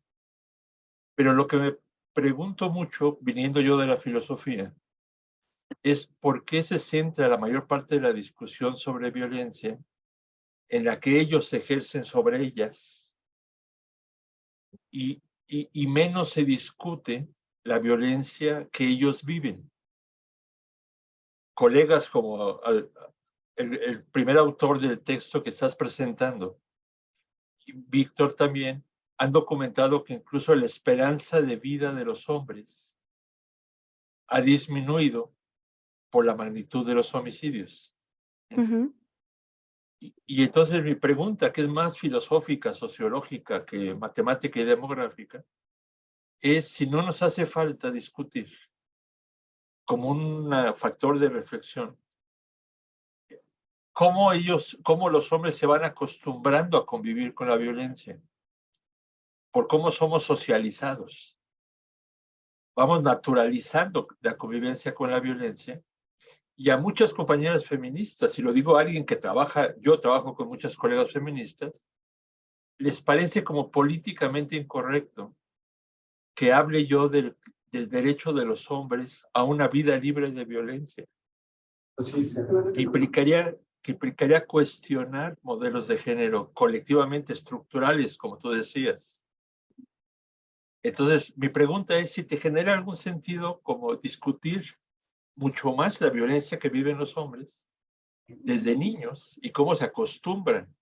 Pero lo que me pregunto mucho, viniendo yo de la filosofía, es por qué se centra la mayor parte de la discusión sobre violencia en la que ellos ejercen sobre ellas y menos se discute la violencia que ellos viven. Colegas como el primer autor del texto que estás presentando, y Víctor también, han documentado que incluso la esperanza de vida de los hombres ha disminuido por la magnitud de los homicidios. Y entonces mi pregunta, que es más filosófica, sociológica que matemática y demográfica, es si no nos hace falta discutir como un factor de reflexión cómo los hombres se van acostumbrando a convivir con la violencia, por cómo somos socializados. Vamos naturalizando la convivencia con la violencia. Y a muchas compañeras feministas, y lo digo a alguien que yo trabajo con muchas colegas feministas, les parece como políticamente incorrecto que hable yo del derecho de los hombres a una vida libre de violencia. Que implicaría cuestionar modelos de género colectivamente estructurales, como tú decías. Entonces, mi pregunta es si te genera algún sentido como discutir mucho más la violencia que viven los hombres desde niños y cómo se acostumbran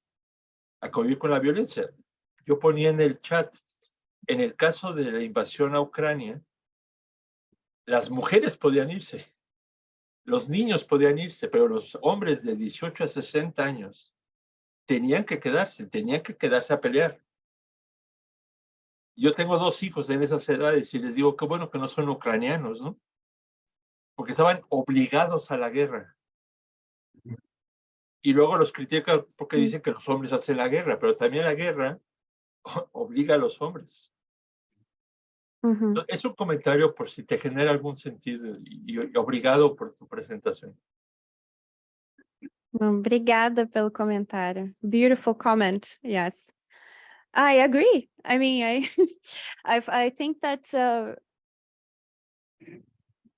a convivir con la violencia. Yo ponía en el chat, en el caso de la invasión a Ucrania, las mujeres podían irse. Los niños podían irse, pero los hombres de 18 a 60 años tenían que quedarse a pelear. Yo tengo 2 hijos en esas edades y les digo, qué bueno que no son ucranianos, ¿no? Porque estaban obligados a la guerra. Y luego los critican porque dicen que los hombres hacen la guerra, pero también la guerra obliga a los hombres. Es un comentario por si te genera algún sentido y obrigado por tu presentación. Obrigada pelo comentário. Beautiful comment. Yes, I agree. I mean, I think that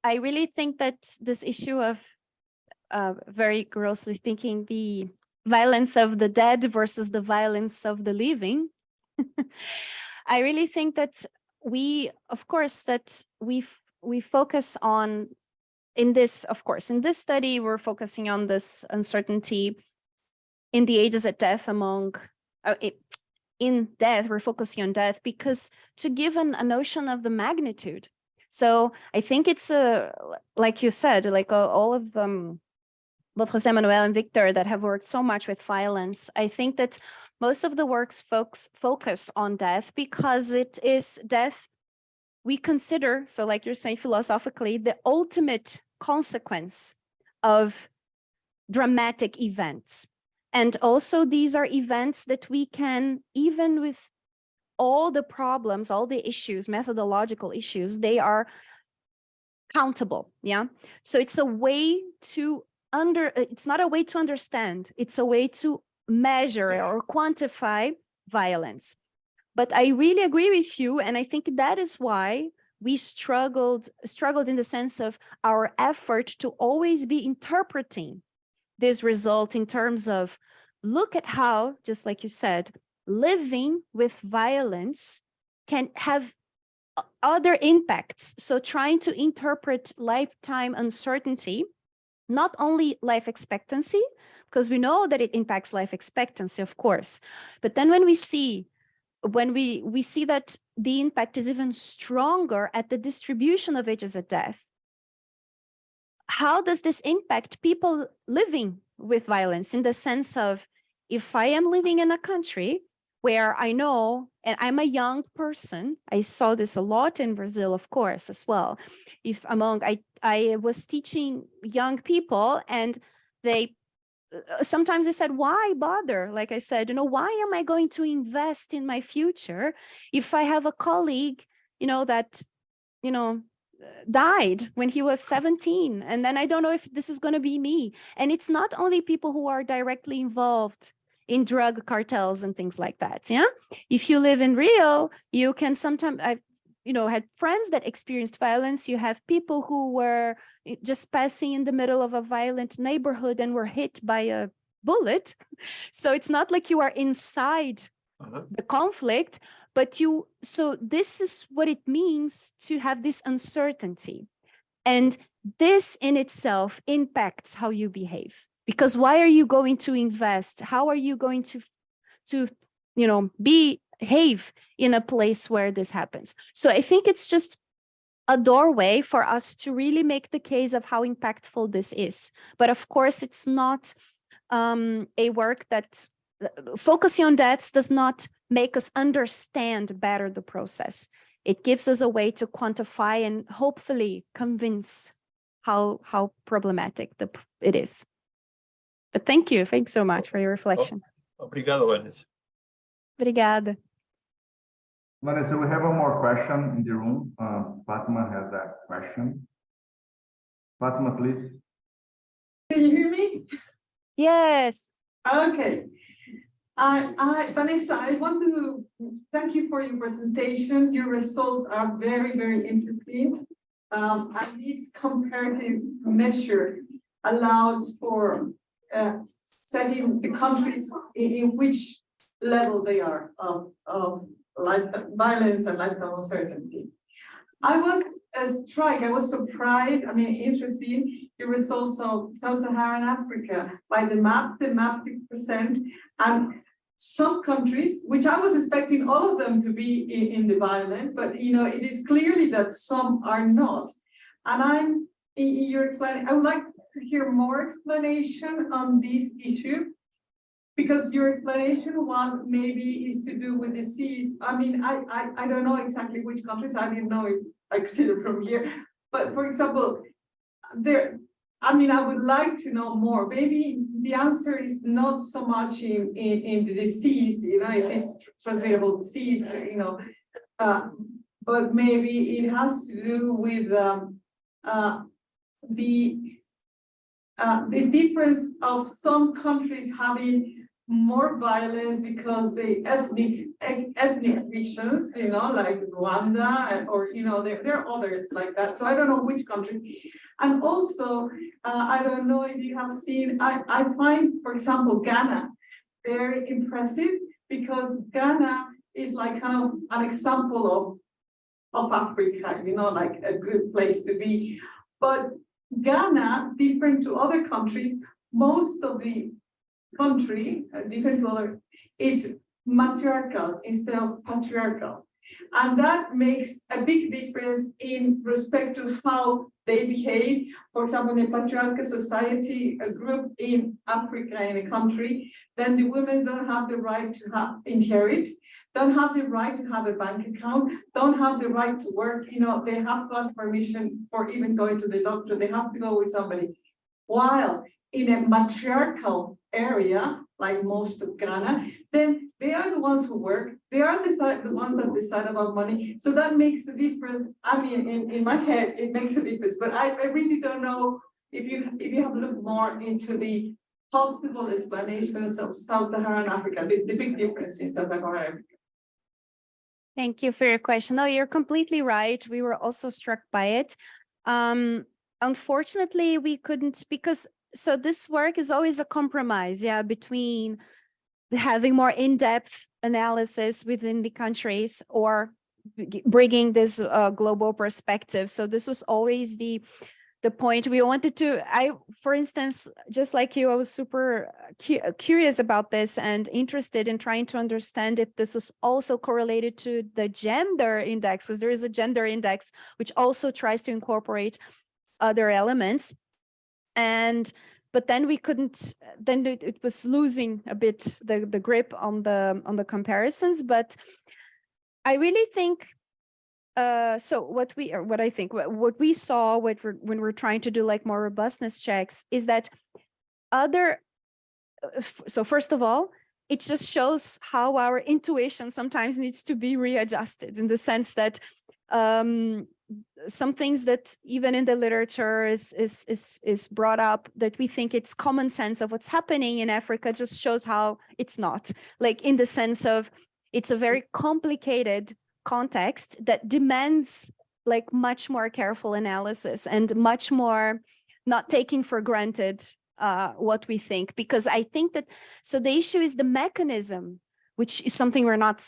I really think that this issue of very grossly speaking, the violence of the dead versus the violence of the living. I really think that of course, we focus on in this study, we're focusing on this uncertainty in the ages at death in death, we're focusing on death because to give a notion of the magnitude. So I think it's like you said, like all of them, both Jose Manuel and Victor that have worked so much with violence. I think that most of the works focus on death because it is death we consider, so like you're saying philosophically, the ultimate consequence of dramatic events. And also these are events that we can, even with all the problems, all the issues, methodological issues, they are countable, yeah? So it's a way to it's not a way to understand, it's a way to measure or quantify violence. But I really agree with you, and I think that is why we struggled in the sense of our effort to always be interpreting this result in terms of look at how, just like you said, living with violence can have other impacts. So trying to interpret lifetime uncertainty, not only life expectancy, because we know that it impacts life expectancy, of course, but then when we see that the impact is even stronger at the distribution of ages at death. How does this impact people living with violence in the sense of, if I am living in a country where I know, and I'm a young person, I saw this a lot in Brazil, of course, as well. I was teaching young people and sometimes they said, why bother? Like I said, why am I going to invest in my future if I have a colleague, that, died when he was 17, and then I don't know if this is going to be me. And it's not only people who are directly involved in drug cartels and things like that. Yeah. If you live in Rio, you can sometimes, I've had friends that experienced violence. You have people who were just passing in the middle of a violent neighborhood and were hit by a bullet. So it's not like you are inside the conflict, but so this is what it means to have this uncertainty. And this in itself impacts how you behave. Because why are you going to invest? How are you going to behave in a place where this happens? So I think it's just a doorway for us to really make the case of how impactful this is. But of course, it's not a work that focusing on deaths does not make us understand better the process. It gives us a way to quantify and hopefully convince how problematic it is. But thank you. Thanks so much for your reflection. Obrigado, Vanessa. Obrigada. Vanessa, we have one more question in the room. Fatima has that question. Fatima, please. Can you hear me? Yes. Okay. Vanessa, I want to thank you for your presentation. Your results are very, very interesting. And this comparative measure allows for setting the countries in which level they are of life violence and lifetime uncertainty. I was struck, I was surprised, interested, the results of Sub-Saharan Africa by the map 50%, and some countries, which I was expecting all of them to be in the violent, but it is clearly that some are not. And in your explaining, I would like to hear more explanation on this issue, because your explanation one maybe is to do with disease. I mean, I don't know exactly which countries. I didn't know if I could see it from here. But for example, I mean, I would like to know more. Maybe the answer is not so much in the disease, you know, if it's transmittable disease, you know, but maybe it has to do with the difference of some countries having more violence because the ethnic visions, you know, like Rwanda, or you know, there are others like that. So I don't know which country. And also, I don't know if you have seen. I find, for example, Ghana very impressive, because Ghana is like kind of an example of Africa, you know, like a good place to be. But Ghana, different to other countries, most of the country, different to other, it's matriarchal instead of patriarchal. And that makes a big difference in respect to how they behave. For example, in a patriarchal society, a group in Africa, in a country, then the women don't have the right to inherit, don't have the right to have a bank account, don't have the right to work. You know, they have to ask permission for even going to the doctor. They have to go with somebody. While in a matriarchal area, like most of Ghana, then they are the ones who work. They are the ones that decide about money. So that makes a difference. I mean, in my head, it makes a difference. But I really don't know if you have looked more into the possible explanations of Sub-Saharan Africa, the big difference in Sub-Saharan Africa. Thank you for your question. No, you're completely right. We were also struck by it. Unfortunately, we couldn't, because so this work is always a compromise, yeah, between having more in-depth analysis within the countries or bringing this global perspective. So this was always the point we wanted to. For instance, just like you, I was super curious about this and interested in trying to understand if this was also correlated to the gender index, because there is a gender index which also tries to incorporate other elements. But then we couldn't, then it was losing a bit the grip on the comparisons. But I really think, so what we saw when we're trying to do like more robustness checks is that so first of all, it just shows how our intuition sometimes needs to be readjusted, in the sense that some things that even in the literature is brought up, that we think it's common sense of what's happening in Africa, just shows how it's not, like in the sense of it's a very complicated context that demands like much more careful analysis and much more not taking for granted what we think. Because I think that, so the issue is the mechanism, which is something we're not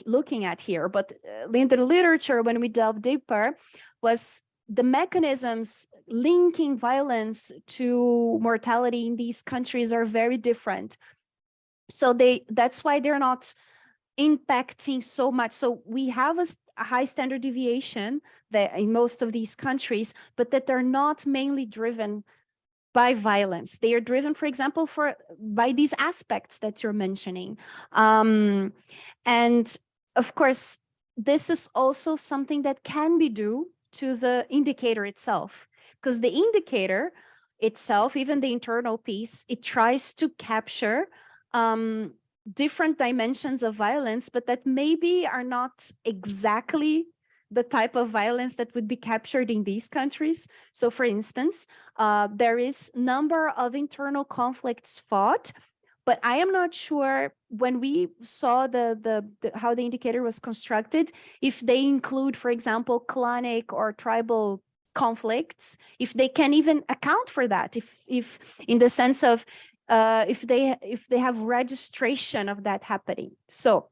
looking at here, but in the literature, when we delve deeper, was the mechanisms linking violence to mortality in these countries are very different. So that's why they're not impacting so much. So we have a high standard deviation that in most of these countries, but that they're not mainly driven by violence. They are driven, for example, by these aspects that you're mentioning. And of course, this is also something that can be due to the indicator itself, because the indicator itself, even the internal piece, it tries to capture different dimensions of violence, but that maybe are not exactly the type of violence that would be captured in these countries. So for instance, there is number of internal conflicts fought, but I am not sure when we saw how the indicator was constructed, if they include, for example, clanic or tribal conflicts, if they can even account for that, if in the sense of if they have registration of that happening. So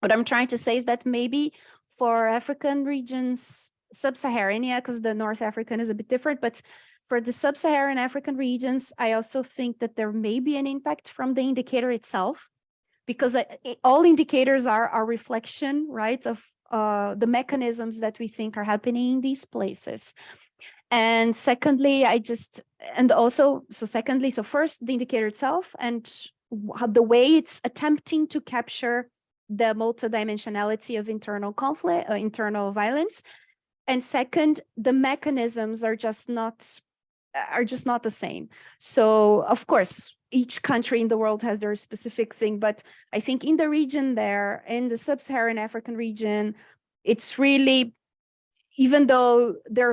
what I'm trying to say is that maybe for African regions, sub-Saharan, yeah, because the North African is a bit different, but for the sub-Saharan African regions, I also think that there may be an impact from the indicator itself, because all indicators are a reflection, right, of the mechanisms that we think are happening in these places. And secondly, so first, the indicator itself and the way it's attempting to capture the multidimensionality of internal conflict, internal violence. And second, the mechanisms are just not the same. So of course, each country in the world has their specific thing, but I think in the region there, in the sub-Saharan African region, it's really, even though there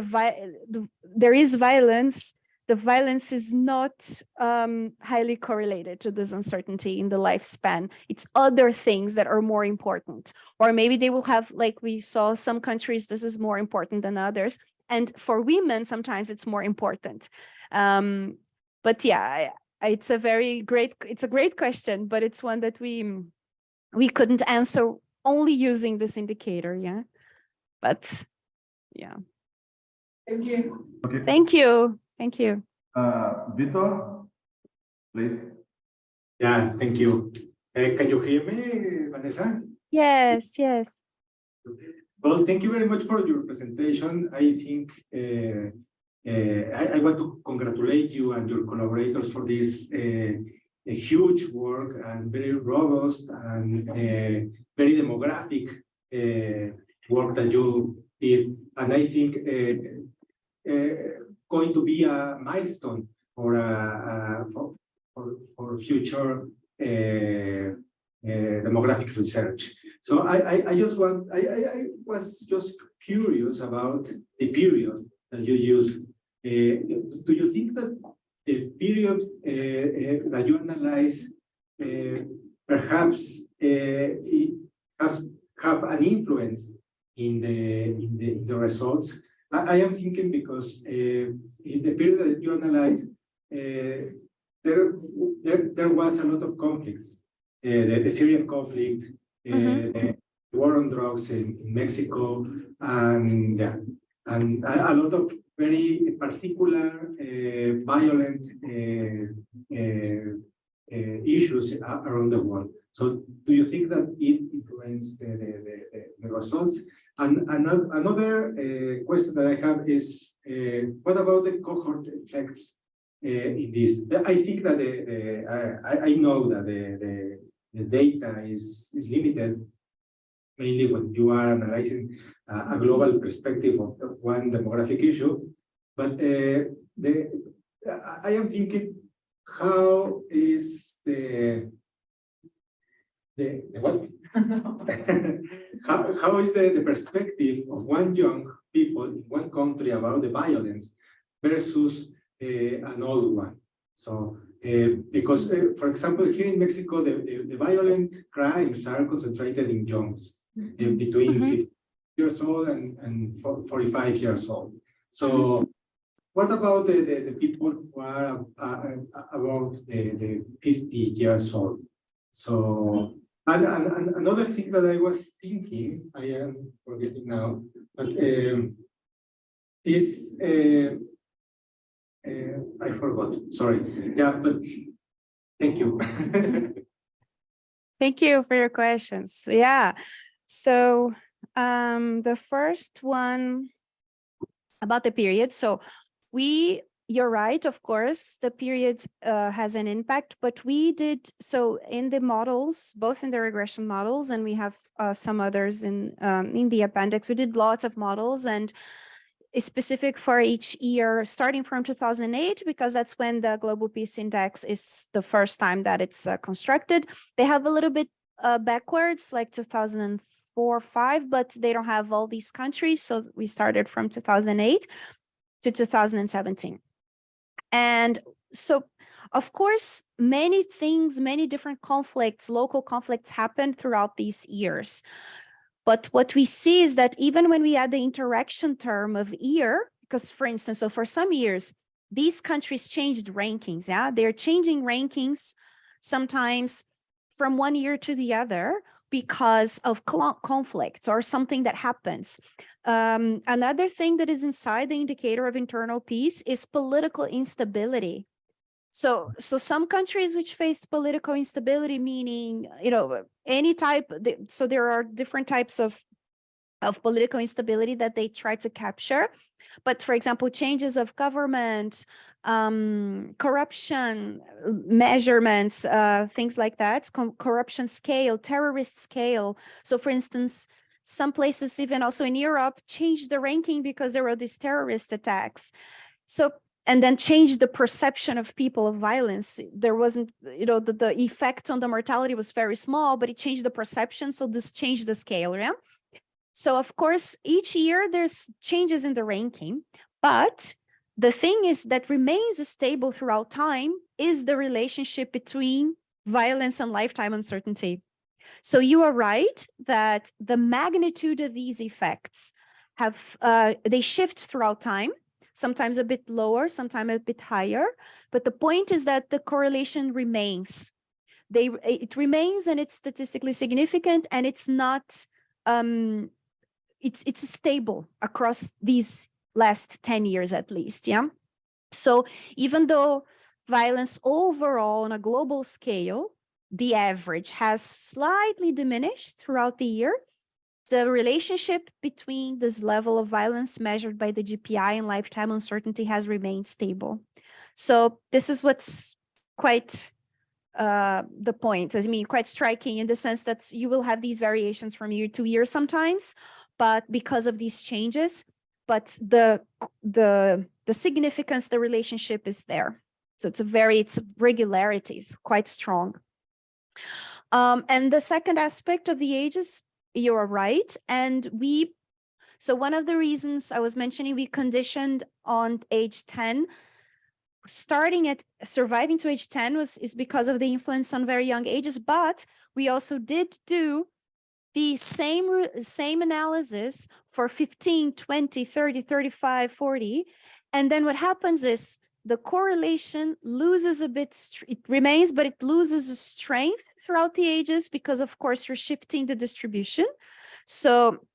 is violence, the violence is not highly correlated to this uncertainty in the lifespan. It's other things that are more important. Or maybe they will have, like we saw some countries, this is more important than others. And for women, sometimes it's more important. But yeah, it's a great question, but it's one that we couldn't answer only using this indicator, yeah. But yeah. Thank you. Okay. Thank you. Thank you. Vitor, please. Yeah, thank you. Can you hear me, Vanessa? Yes, yes. Well, thank you very much for your presentation. I think I want to congratulate you and your collaborators for this a huge work and very robust and very demographic work that you did. And I think going to be a milestone for future demographic research. So I was just curious about the period that you use. Do you think that the period that you analyze perhaps have an influence in the results? I am thinking because in the period that you analyze, there was a lot of conflicts. The Syrian conflict, the war on drugs in Mexico, and yeah, and a lot of very particular violent issues around the world. So, do you think that it influenced the results? And another question that I have is, what about the cohort effects in this? I think that I know that the data is limited, mainly when you are analyzing a global perspective of one demographic issue. But I am thinking, how is the what? how is the perspective of one young people in one country about the violence versus an old one? So, because, for example, here in Mexico, the violent crimes are concentrated in youngs, between 50 years old and 45 years old. So, what about the people who are about the 50 years old? So, and another thing that I was thinking, I am forgetting now, but is I forgot. Sorry. Yeah, but thank you. Thank you for your questions. Yeah. So the first one about the period. So you're right, of course, the period has an impact, but we did, so in the models, both in the regression models, and we have some others in the appendix, we did lots of models, and it's specific for each year, starting from 2008, because that's when the Global Peace Index is the first time that it's constructed. They have a little bit backwards, like 2004-05, but they don't have all these countries. So we started from 2008 to 2017. And so, of course, many things, many different conflicts, local conflicts happened throughout these years. But what we see is that even when we add the interaction term of year, because for instance, so for some years, these countries changed rankings, yeah? They're changing rankings sometimes from one year to the other because of conflicts or something that happens. Another thing that is inside the indicator of internal peace is political instability. So some countries which face political instability, meaning, any type, so there are different types of political instability that they try to capture. But for example, changes of government, corruption measurements, things like that, corruption scale, terrorist scale. So for instance, some places, even also in Europe, changed the ranking because there were these terrorist attacks. So, and then changed the perception of people of violence. There wasn't, the effect on the mortality was very small, but it changed the perception. So this changed the scale, yeah? So of course, each year there's changes in the ranking, but the thing is that remains stable throughout time is the relationship between violence and lifetime uncertainty. So you are right that the magnitude of these effects have, they shift throughout time, sometimes a bit lower, sometimes a bit higher. But the point is that the correlation remains. It remains, and it's statistically significant, and it's not, it's stable across these last 10 years at least, yeah? So even though violence overall on a global scale, the average has slightly diminished throughout the year, the relationship between this level of violence measured by the GPI and lifetime uncertainty has remained stable. So this is what's quite the point. I mean, quite striking in the sense that you will have these variations from year to year sometimes, but because of these changes, but the significance, the relationship is there. So it's regularity is quite strong. And the second aspect of the ages, you are right. And so one of the reasons I was mentioning, we conditioned on age 10, starting at surviving to age 10 is because of the influence on very young ages, but we also did do the same analysis for 15, 20, 30, 35, 40. And then what happens is the correlation loses a bit, it remains, but it loses strength throughout the ages because, of course, you're shifting the distribution. So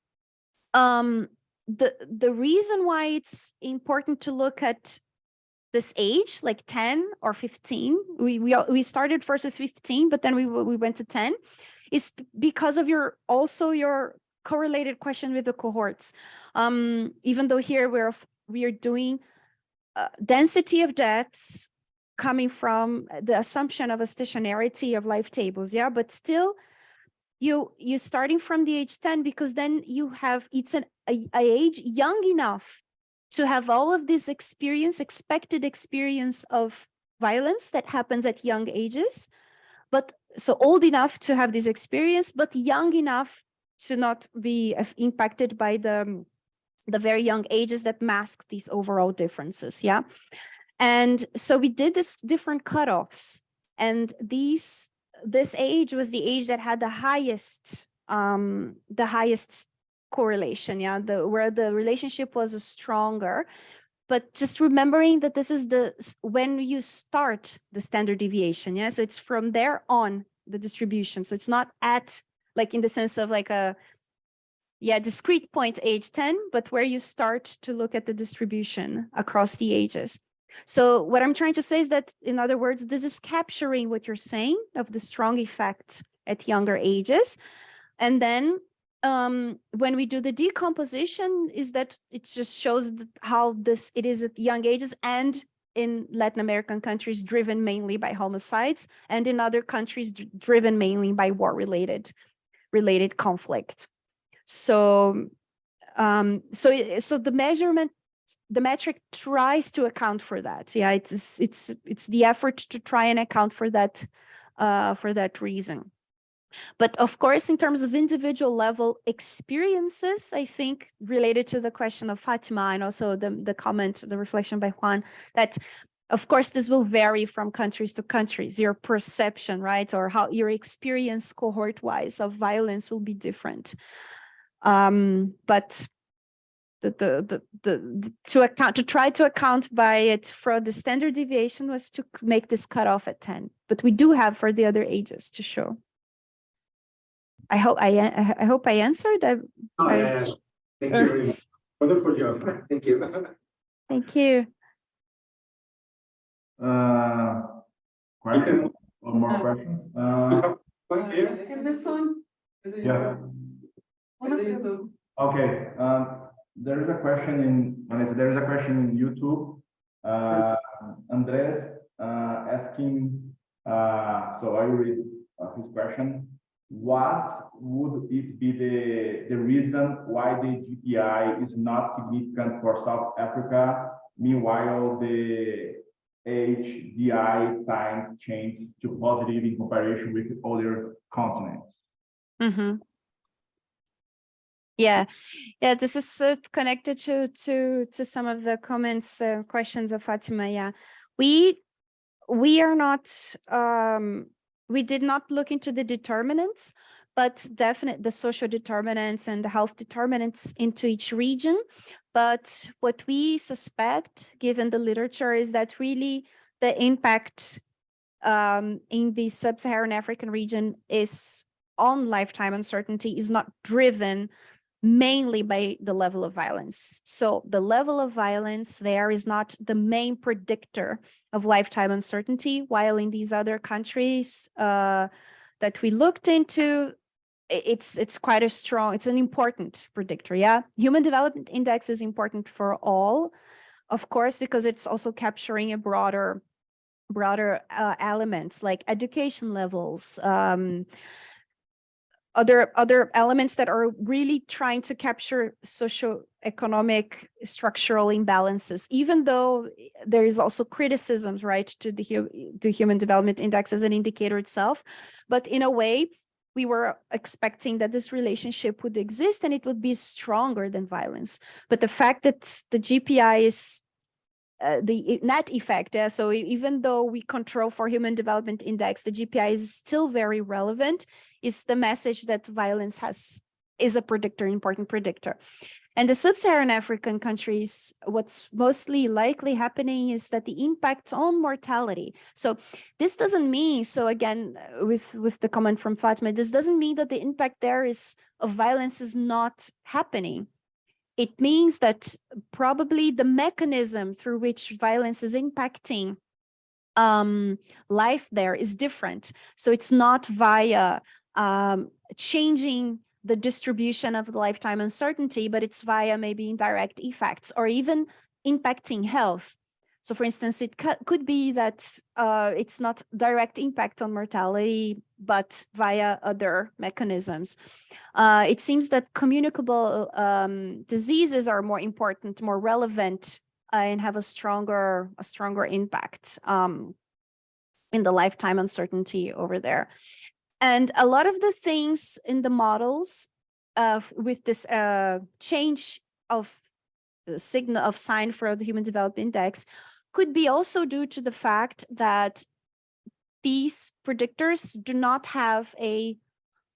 the reason why it's important to look at this age, like 10 or 15, we started first with 15, but then we went to 10, is because of your correlated question with the cohorts. Even though here we are doing density of deaths coming from the assumption of a stationarity of life tables, yeah, but still you starting from the age 10, because then you have, it's an age young enough to have all of this expected experience of violence that happens at young ages, but so old enough to have this experience, but young enough to not be impacted by the very young ages that mask these overall differences, yeah? And so we did this different cutoffs, and this age was the age that had the highest correlation, yeah, where the relationship was stronger. But just remembering that this is when you start the standard deviation, yeah, so it's from there on the distribution. So it's not at, like, in the sense of like a discrete point age 10, but where you start to look at the distribution across the ages. So what I'm trying to say is that, in other words, this is capturing what you're saying of the strong effect at younger ages. And then when we do the decomposition, is that it just shows how it is at young ages, and in Latin American countries driven mainly by homicides, and in other countries driven mainly by war-related conflict. So so the measurement, the metric tries to account for that. Yeah, it's the effort to try and account for that reason. But of course, in terms of individual level experiences, I think related to the question of Fatima, and also the comment, the reflection by Juan, that of course this will vary from countries to countries. Your perception, right, or how your experience cohort-wise of violence will be different. But to try to account by it for the standard deviation was to make this cutoff at 10. But we do have for the other ages to show. I hope I answered. Yes. Thank you very much. Wonderful job. Thank you. Thank you. Question or more questions? One here. Emerson? Yeah. Okay. There is a question in YouTube. Andres asking, so I read his question. What would it be the reason why the GPI is not significant for South Africa? Meanwhile, the HDI signs change to positive in comparison with other continents. Mm-hmm. Yeah, this is connected to some of the comments, questions of Fatima. Yeah, we are not, we did not look into the determinants, but definitely the social determinants and the health determinants into each region. But what we suspect, given the literature, is that really the impact in the sub-Saharan African region is on lifetime uncertainty is not driven mainly by the level of violence. So the level of violence there is not the main predictor of lifetime uncertainty, while in these other countries that we looked into, it's quite a strong, it's an important predictor. Yeah, Human Development Index is important for all, of course, because it's also capturing a broader elements like education levels, other elements that are really trying to capture socio-economic structural imbalances, even though there is also criticisms, right, to the Human Development Index as an indicator itself. But in a way, we were expecting that this relationship would exist and it would be stronger than violence. But the fact that the GPI is the net effect, so even though we control for Human Development Index, the GPI is still very relevant, is the message that violence is a predictor, important predictor. And the sub-Saharan African countries, what's mostly likely happening is that the impact on mortality. So this doesn't mean, so again, with the comment from Fatima, this doesn't mean that the impact there of violence is not happening. It means that probably the mechanism through which violence is impacting life there is different. So it's not via changing the distribution of the lifetime uncertainty, but it's via maybe indirect effects or even impacting health. So for instance, it could be that it's not direct impact on mortality, but via other mechanisms. It seems that communicable diseases are more important, more relevant, and have a stronger impact in the lifetime uncertainty over there. And a lot of the things in the models with this change of sign for the Human Development Index could be also due to the fact that these predictors do not have a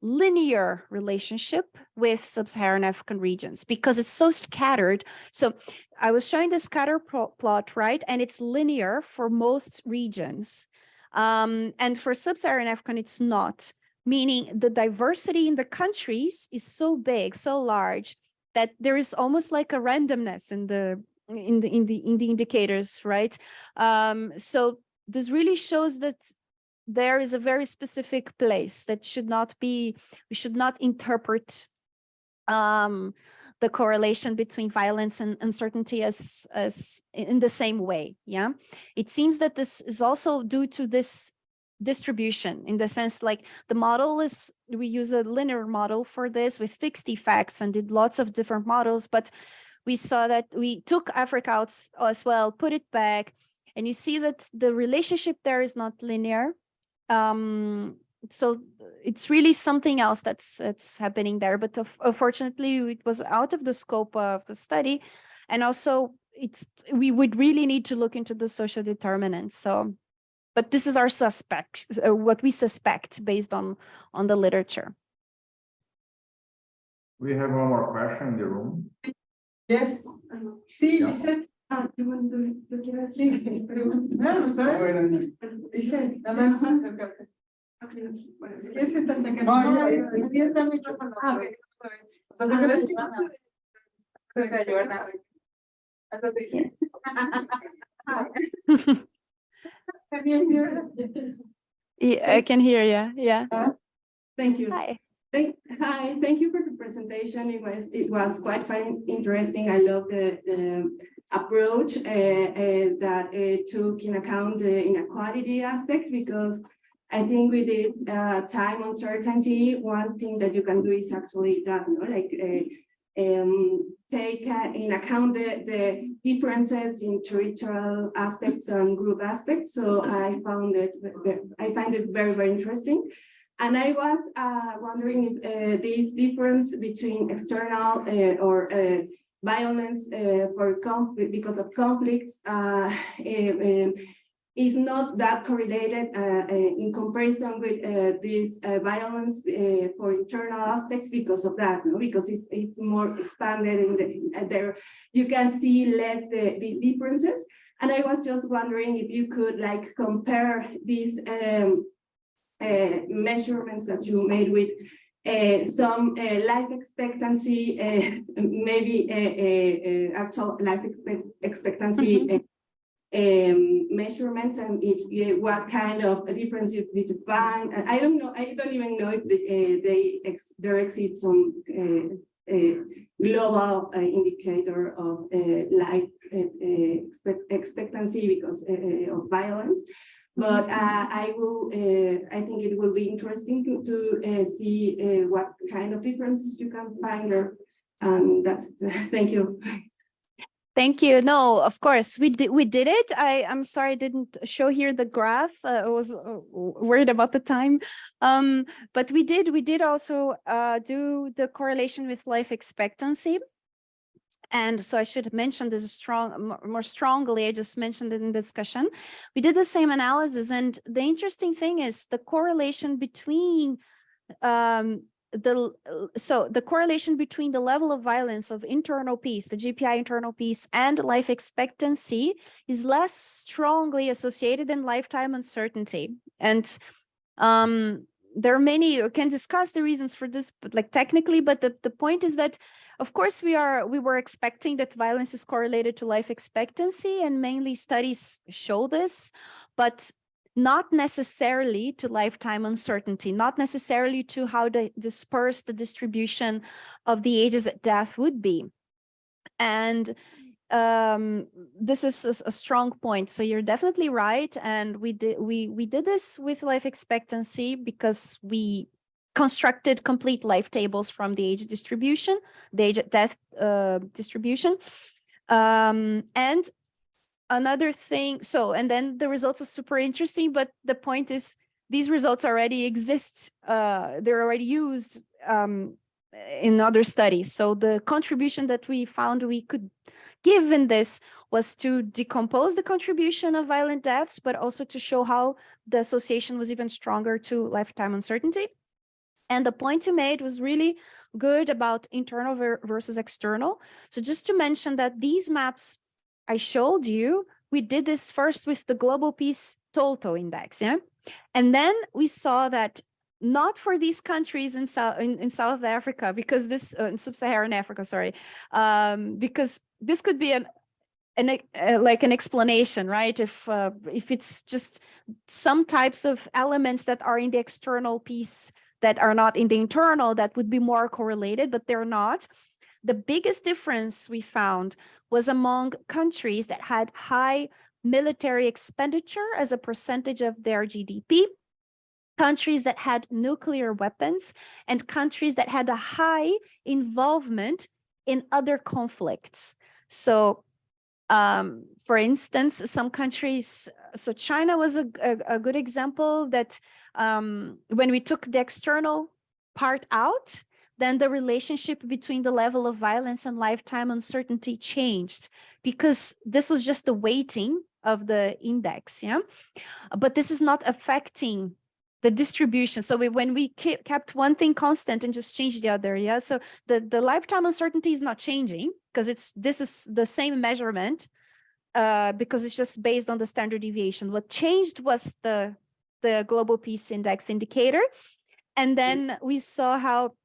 linear relationship with sub-Saharan African regions because it's so scattered. So I was showing the scatter plot, right? And it's linear for most regions. And for sub-Saharan African, it's not, meaning the diversity in the countries is so big, so large, that there is almost like a randomness in the indicators, right? So this really shows that there is a very specific place that should not be, we should not interpret the correlation between violence and uncertainty as in the same way. Yeah, it seems that this is also due to this distribution, in the sense like the model is, we use a linear model for this with fixed effects and did lots of different models, but we saw that we took Africa out as well, put it back, and you see that the relationship there is not linear. So it's really something else that's happening there, but unfortunately it was out of the scope of the study, and also we would really need to look into the social determinants. So, but this is our what we suspect based on the literature. We have one more question in the room. Yes. Sí, Yeah. Lizeth. ¿Tú quieres decir? Dice, nada más acércate. Es que se trata que no, ahí está el micrófono. O sea, se ve que Joana. Yeah, I can hear you. Yeah. Thank you. Hi. Hi, thank you for the presentation. It was quite interesting. I love the approach that took in account the inequality aspect, because I think with this time uncertainty, one thing that you can do is actually that, take in account the differences in territorial aspects and group aspects. So I find it very, very interesting. And I was wondering if this difference between external or violence because of conflicts is not that correlated in comparison with this violence for internal aspects because of that, no? Because it's more expanded in there. You can see less these differences. And I was just wondering if you could compare these measurements that you made with some life expectancy, maybe actual life expectancy measurements, and if what kind of difference you did you find. I don't know. I don't even know if there exists some global indicator of life expectancy because of violence. But I think it will be interesting to see what kind of differences you can find there. That's it. Thank you. Thank you. No, of course we did it. I'm sorry I didn't show here the graph. I was worried about the time. But we did also do the correlation with life expectancy. And so I should mention this more strongly. I just mentioned it in discussion. We did the same analysis, and the interesting thing is the correlation between the correlation between the level of violence of internal peace, the GPI internal peace, and life expectancy is less strongly associated than lifetime uncertainty. And there are many, you can discuss the reasons for this, but technically, but the point is that, of course, we were expecting that violence is correlated to life expectancy, and mainly studies show this, but not necessarily to lifetime uncertainty, not necessarily to how dispersed the distribution of the ages at death would be. And this is a strong point. So you're definitely right. And we did this with life expectancy because we constructed complete life tables from the age distribution, the age at death distribution. And another thing, and then the results are super interesting, but the point is these results already exist. They're already used in other studies. So the contribution that we found we could give in this was to decompose the contribution of violent deaths, but also to show how the association was even stronger to lifetime uncertainty. And the point you made was really good about internal versus external. So just to mention that these maps I showed you, we did this first with the Global Peace Total Index, yeah? And then we saw that not for these countries in South Africa, because this, in Sub-Saharan Africa, sorry, because this could be like an explanation, right? If it's just some types of elements that are in the external piece that are not in the internal, that would be more correlated, but they're not. The biggest difference we found was among countries that had high military expenditure as a percentage of their GDP, countries that had nuclear weapons, and countries that had a high involvement in other conflicts. So, for instance, some countries, so China was a good example that when we took the external part out, then the relationship between the level of violence and lifetime uncertainty changed, because this was just the weighting of the index, yeah? But this is not affecting the distribution. So when we kept one thing constant and just changed the other, yeah? So the lifetime uncertainty is not changing, because this is the same measurement, because it's just based on the standard deviation. What changed was the Global Peace Index indicator. And then we saw how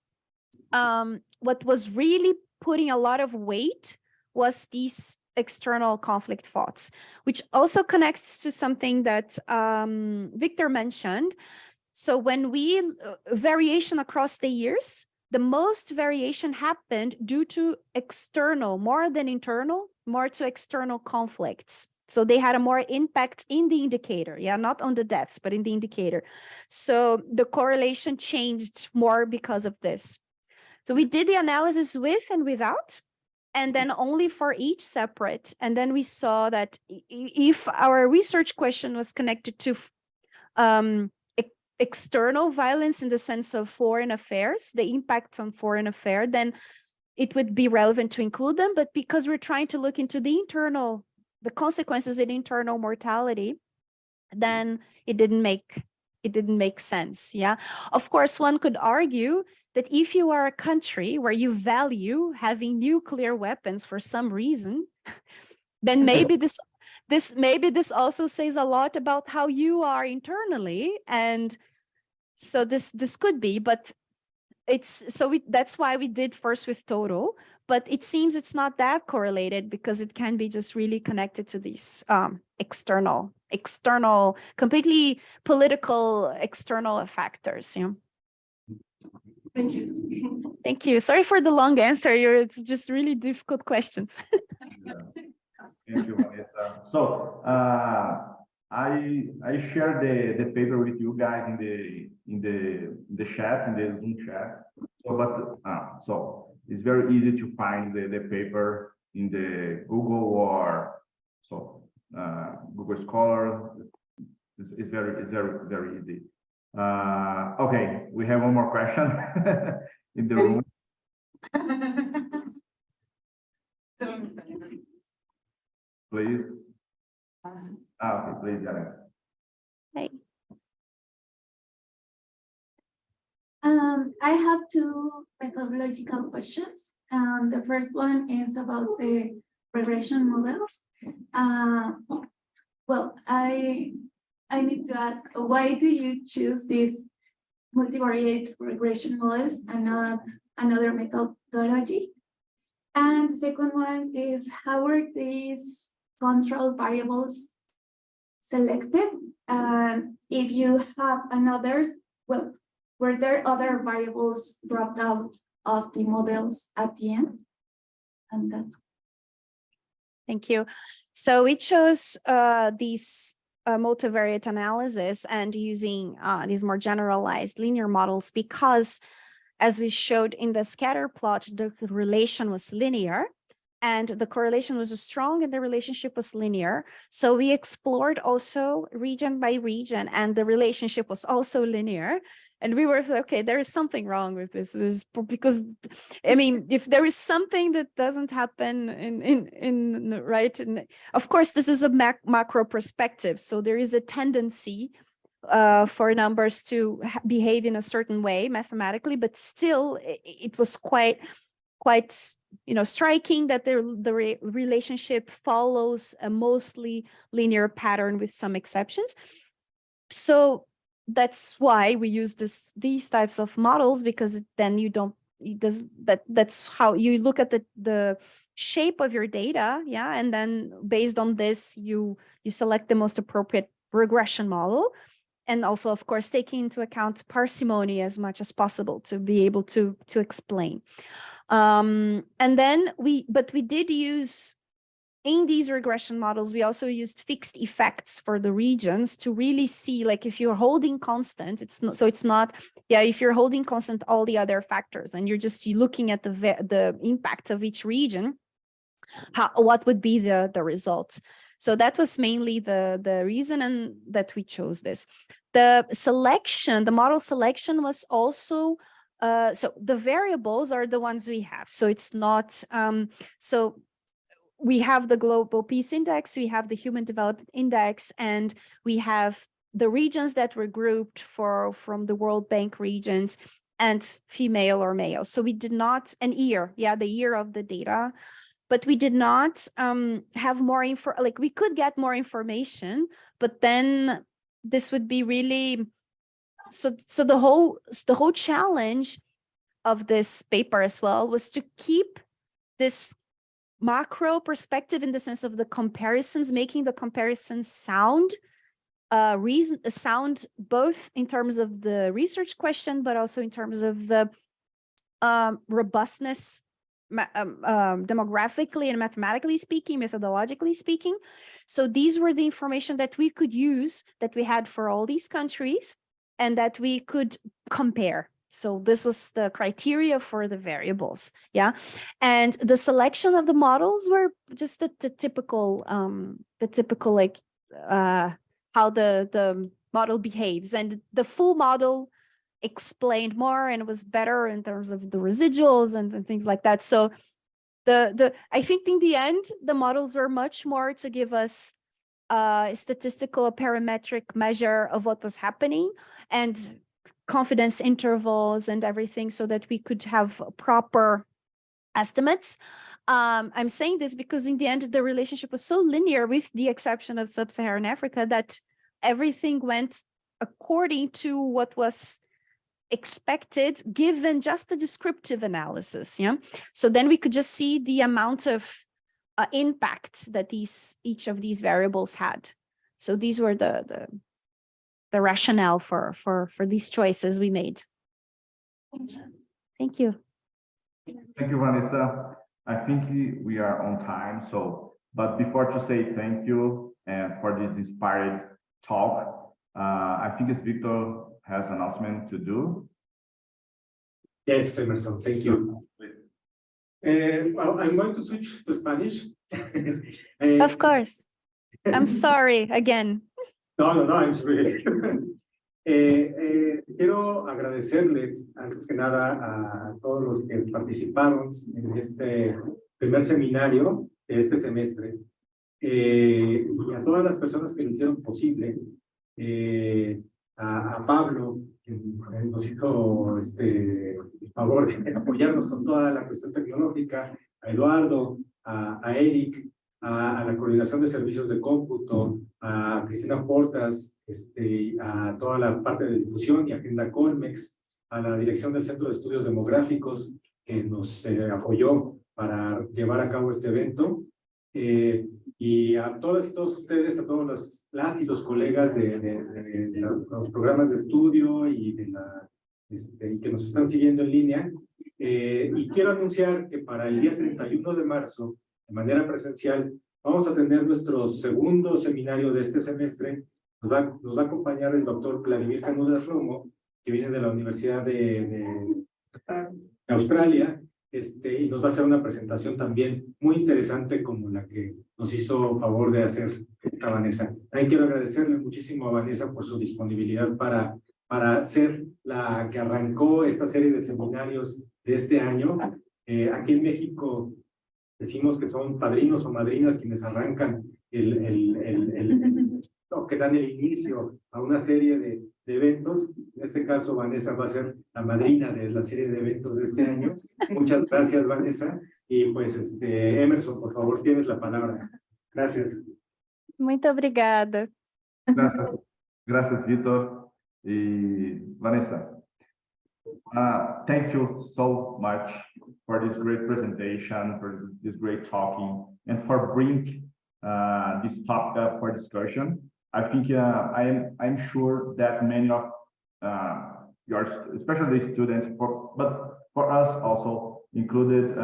what was really putting a lot of weight was these external conflict thoughts, which also connects to something that Victor mentioned. So when we variation across the years, the most variation happened due to external, more than internal, more to external conflicts. So they had a more impact in the indicator, yeah, not on the deaths, but in the indicator. So the correlation changed more because of this. So we did the analysis with and without, and then only for each separate. And then we saw that if our research question was connected to external violence in the sense of foreign affairs, the impact on foreign affairs, then it would be relevant to include them. But because we're trying to look into the internal, the consequences in internal mortality, then it didn't make sense. Yeah, of course, one could argue that if you are a country where you value having nuclear weapons for some reason, then maybe this also says a lot about how you are internally. And so this could be, but that's why we did first with total, but it seems it's not that correlated, because it can be just really connected to these external, completely political external factors. Yeah. Thank you. Thank you. Sorry for the long answer. It's just really difficult questions. Thank you, Vanessa. So I shared the paper with you guys in the chat, in the Zoom chat. So it's very easy to find the paper in the Google or Google Scholar. It's very easy. Okay, we have one more question in the room. Please. Okay, please, Janet. Hey. I have two methodological questions. The first one is about the regression models. Well, I need to ask, why do you choose these multivariate regression models and not another methodology? And the second one is, how are these control variables selected? If you have another, well, were there other variables dropped out of the models at the end? And that's. Thank you. So we chose these multivariate analysis and using these more generalized linear models because, as we showed in the scatter plot, the relation was linear and the correlation was strong and the relationship was linear. So we explored also region by region and the relationship was also linear. And we were, okay, there is something wrong with this. Because, I mean, if there is something that doesn't happen right, and of course, this is a macro perspective. So there is a tendency for numbers to behave in a certain way mathematically, but still it was quite striking that the relationship follows a mostly linear pattern with some exceptions. So that's why we use these types of models, because then that's how you look at the shape of your data, yeah, and then based on this you select the most appropriate regression model, and also of course taking into account parsimony as much as possible to be able to explain. And then we did use, in these regression models, we also used fixed effects for the regions to really see, like, if you're holding constant, if you're holding constant all the other factors and you're looking at the impact of each region, what would be the results. So that was mainly the reason and that we chose this. The model selection was also, so the variables are the ones we have. So it's not, so we have the Global Peace Index, we have the Human Development Index, and we have the regions that were grouped from the World Bank regions and female or male. So we did not, the year of the data, but we did not have more info, like we could get more information, but then this would be really, so the whole challenge of this paper as well was to keep this macro perspective in the sense of the comparisons, making the comparisons sound sound, both in terms of the research question, but also in terms of the robustness, demographically and mathematically speaking, methodologically speaking. So these were the information that we could use, that we had for all these countries, and that we could compare. So this was the criteria for the variables, yeah. And the selection of the models were just the typical like how the model behaves, and the full model explained more and was better in terms of the residuals and things like that. So I think in the end, the models were much more to give us a statistical parametric measure of what was happening and confidence intervals and everything, so that we could have proper estimates. I'm saying this because in the end, the relationship was so linear, with the exception of Sub-Saharan Africa, that everything went according to what was expected, given just the descriptive analysis. Yeah. So then we could just see the amount of impact that each of these variables had. So these were the rationale for these choices we made. Thank you. Thank you, Vanessa. I think we are on time. So, but before to say thank you and for this inspired talk, I think it's Victor has an announcement to do. Yes, Emerson, thank you. Well, I'm going to switch to Spanish. Of course. I'm sorry again. No, I'm sorry. Quiero agradecerles, antes que nada, a todos los que participaron en este primer seminario de este semestre, y a todas las personas que lo hicieron posible, a Pablo, que nos hizo el favor de apoyarnos con toda la cuestión tecnológica, a Eduardo, a Eric, a la Coordinación de Servicios de Cómputo, a Cristina Portas, a toda la parte de difusión y Agenda Colmex, a la Dirección del Centro de Estudios Demográficos, que nos apoyó para llevar a cabo este evento, y a todos ustedes, a todos las y los colegas de los programas de estudio y y que nos están siguiendo en línea. Y quiero anunciar que para el día 31 de marzo, de manera presencial, vamos a tener nuestro segundo seminario de este semestre. Nos va a acompañar el doctor Vladimir Canudas Romo, que viene de la Universidad de Australia, y nos va a hacer una presentación también muy interesante, como la que nos hizo favor de hacer a Vanessa. También quiero agradecerle muchísimo a Vanessa por su disponibilidad para ser la que arrancó esta serie de seminarios de este año. Aquí en México decimos que son padrinos o madrinas quienes arrancan o que dan el inicio a una serie de eventos. En este caso, Vanessa va a ser la madrina de la serie de eventos de este año. Muchas gracias, Vanessa. Y pues, Emerson, por favor, tienes la palabra. Gracias. Muito obrigada. Gracias, Vitor. Y Vanessa, thank you so much for this great presentation, for this great talking, and for bringing this topic up for discussion. I think I'm sure that many of especially the students, but for us also included,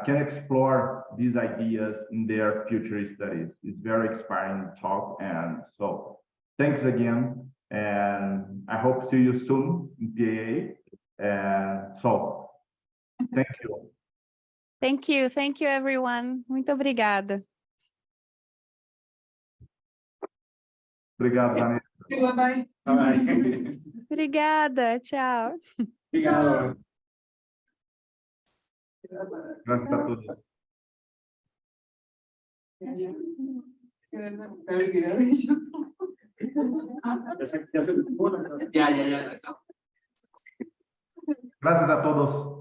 can explore these ideas in their future studies. It's very inspiring talk, and so thanks again, and I hope to see you soon in PAA. And so, thank you. Thank you, everyone. Muito obrigada. Obrigado, Vanessa. Bye-bye. Bye. Obrigada, tchau. Obrigado. Gracias a todos. Ya se Gracias a todos.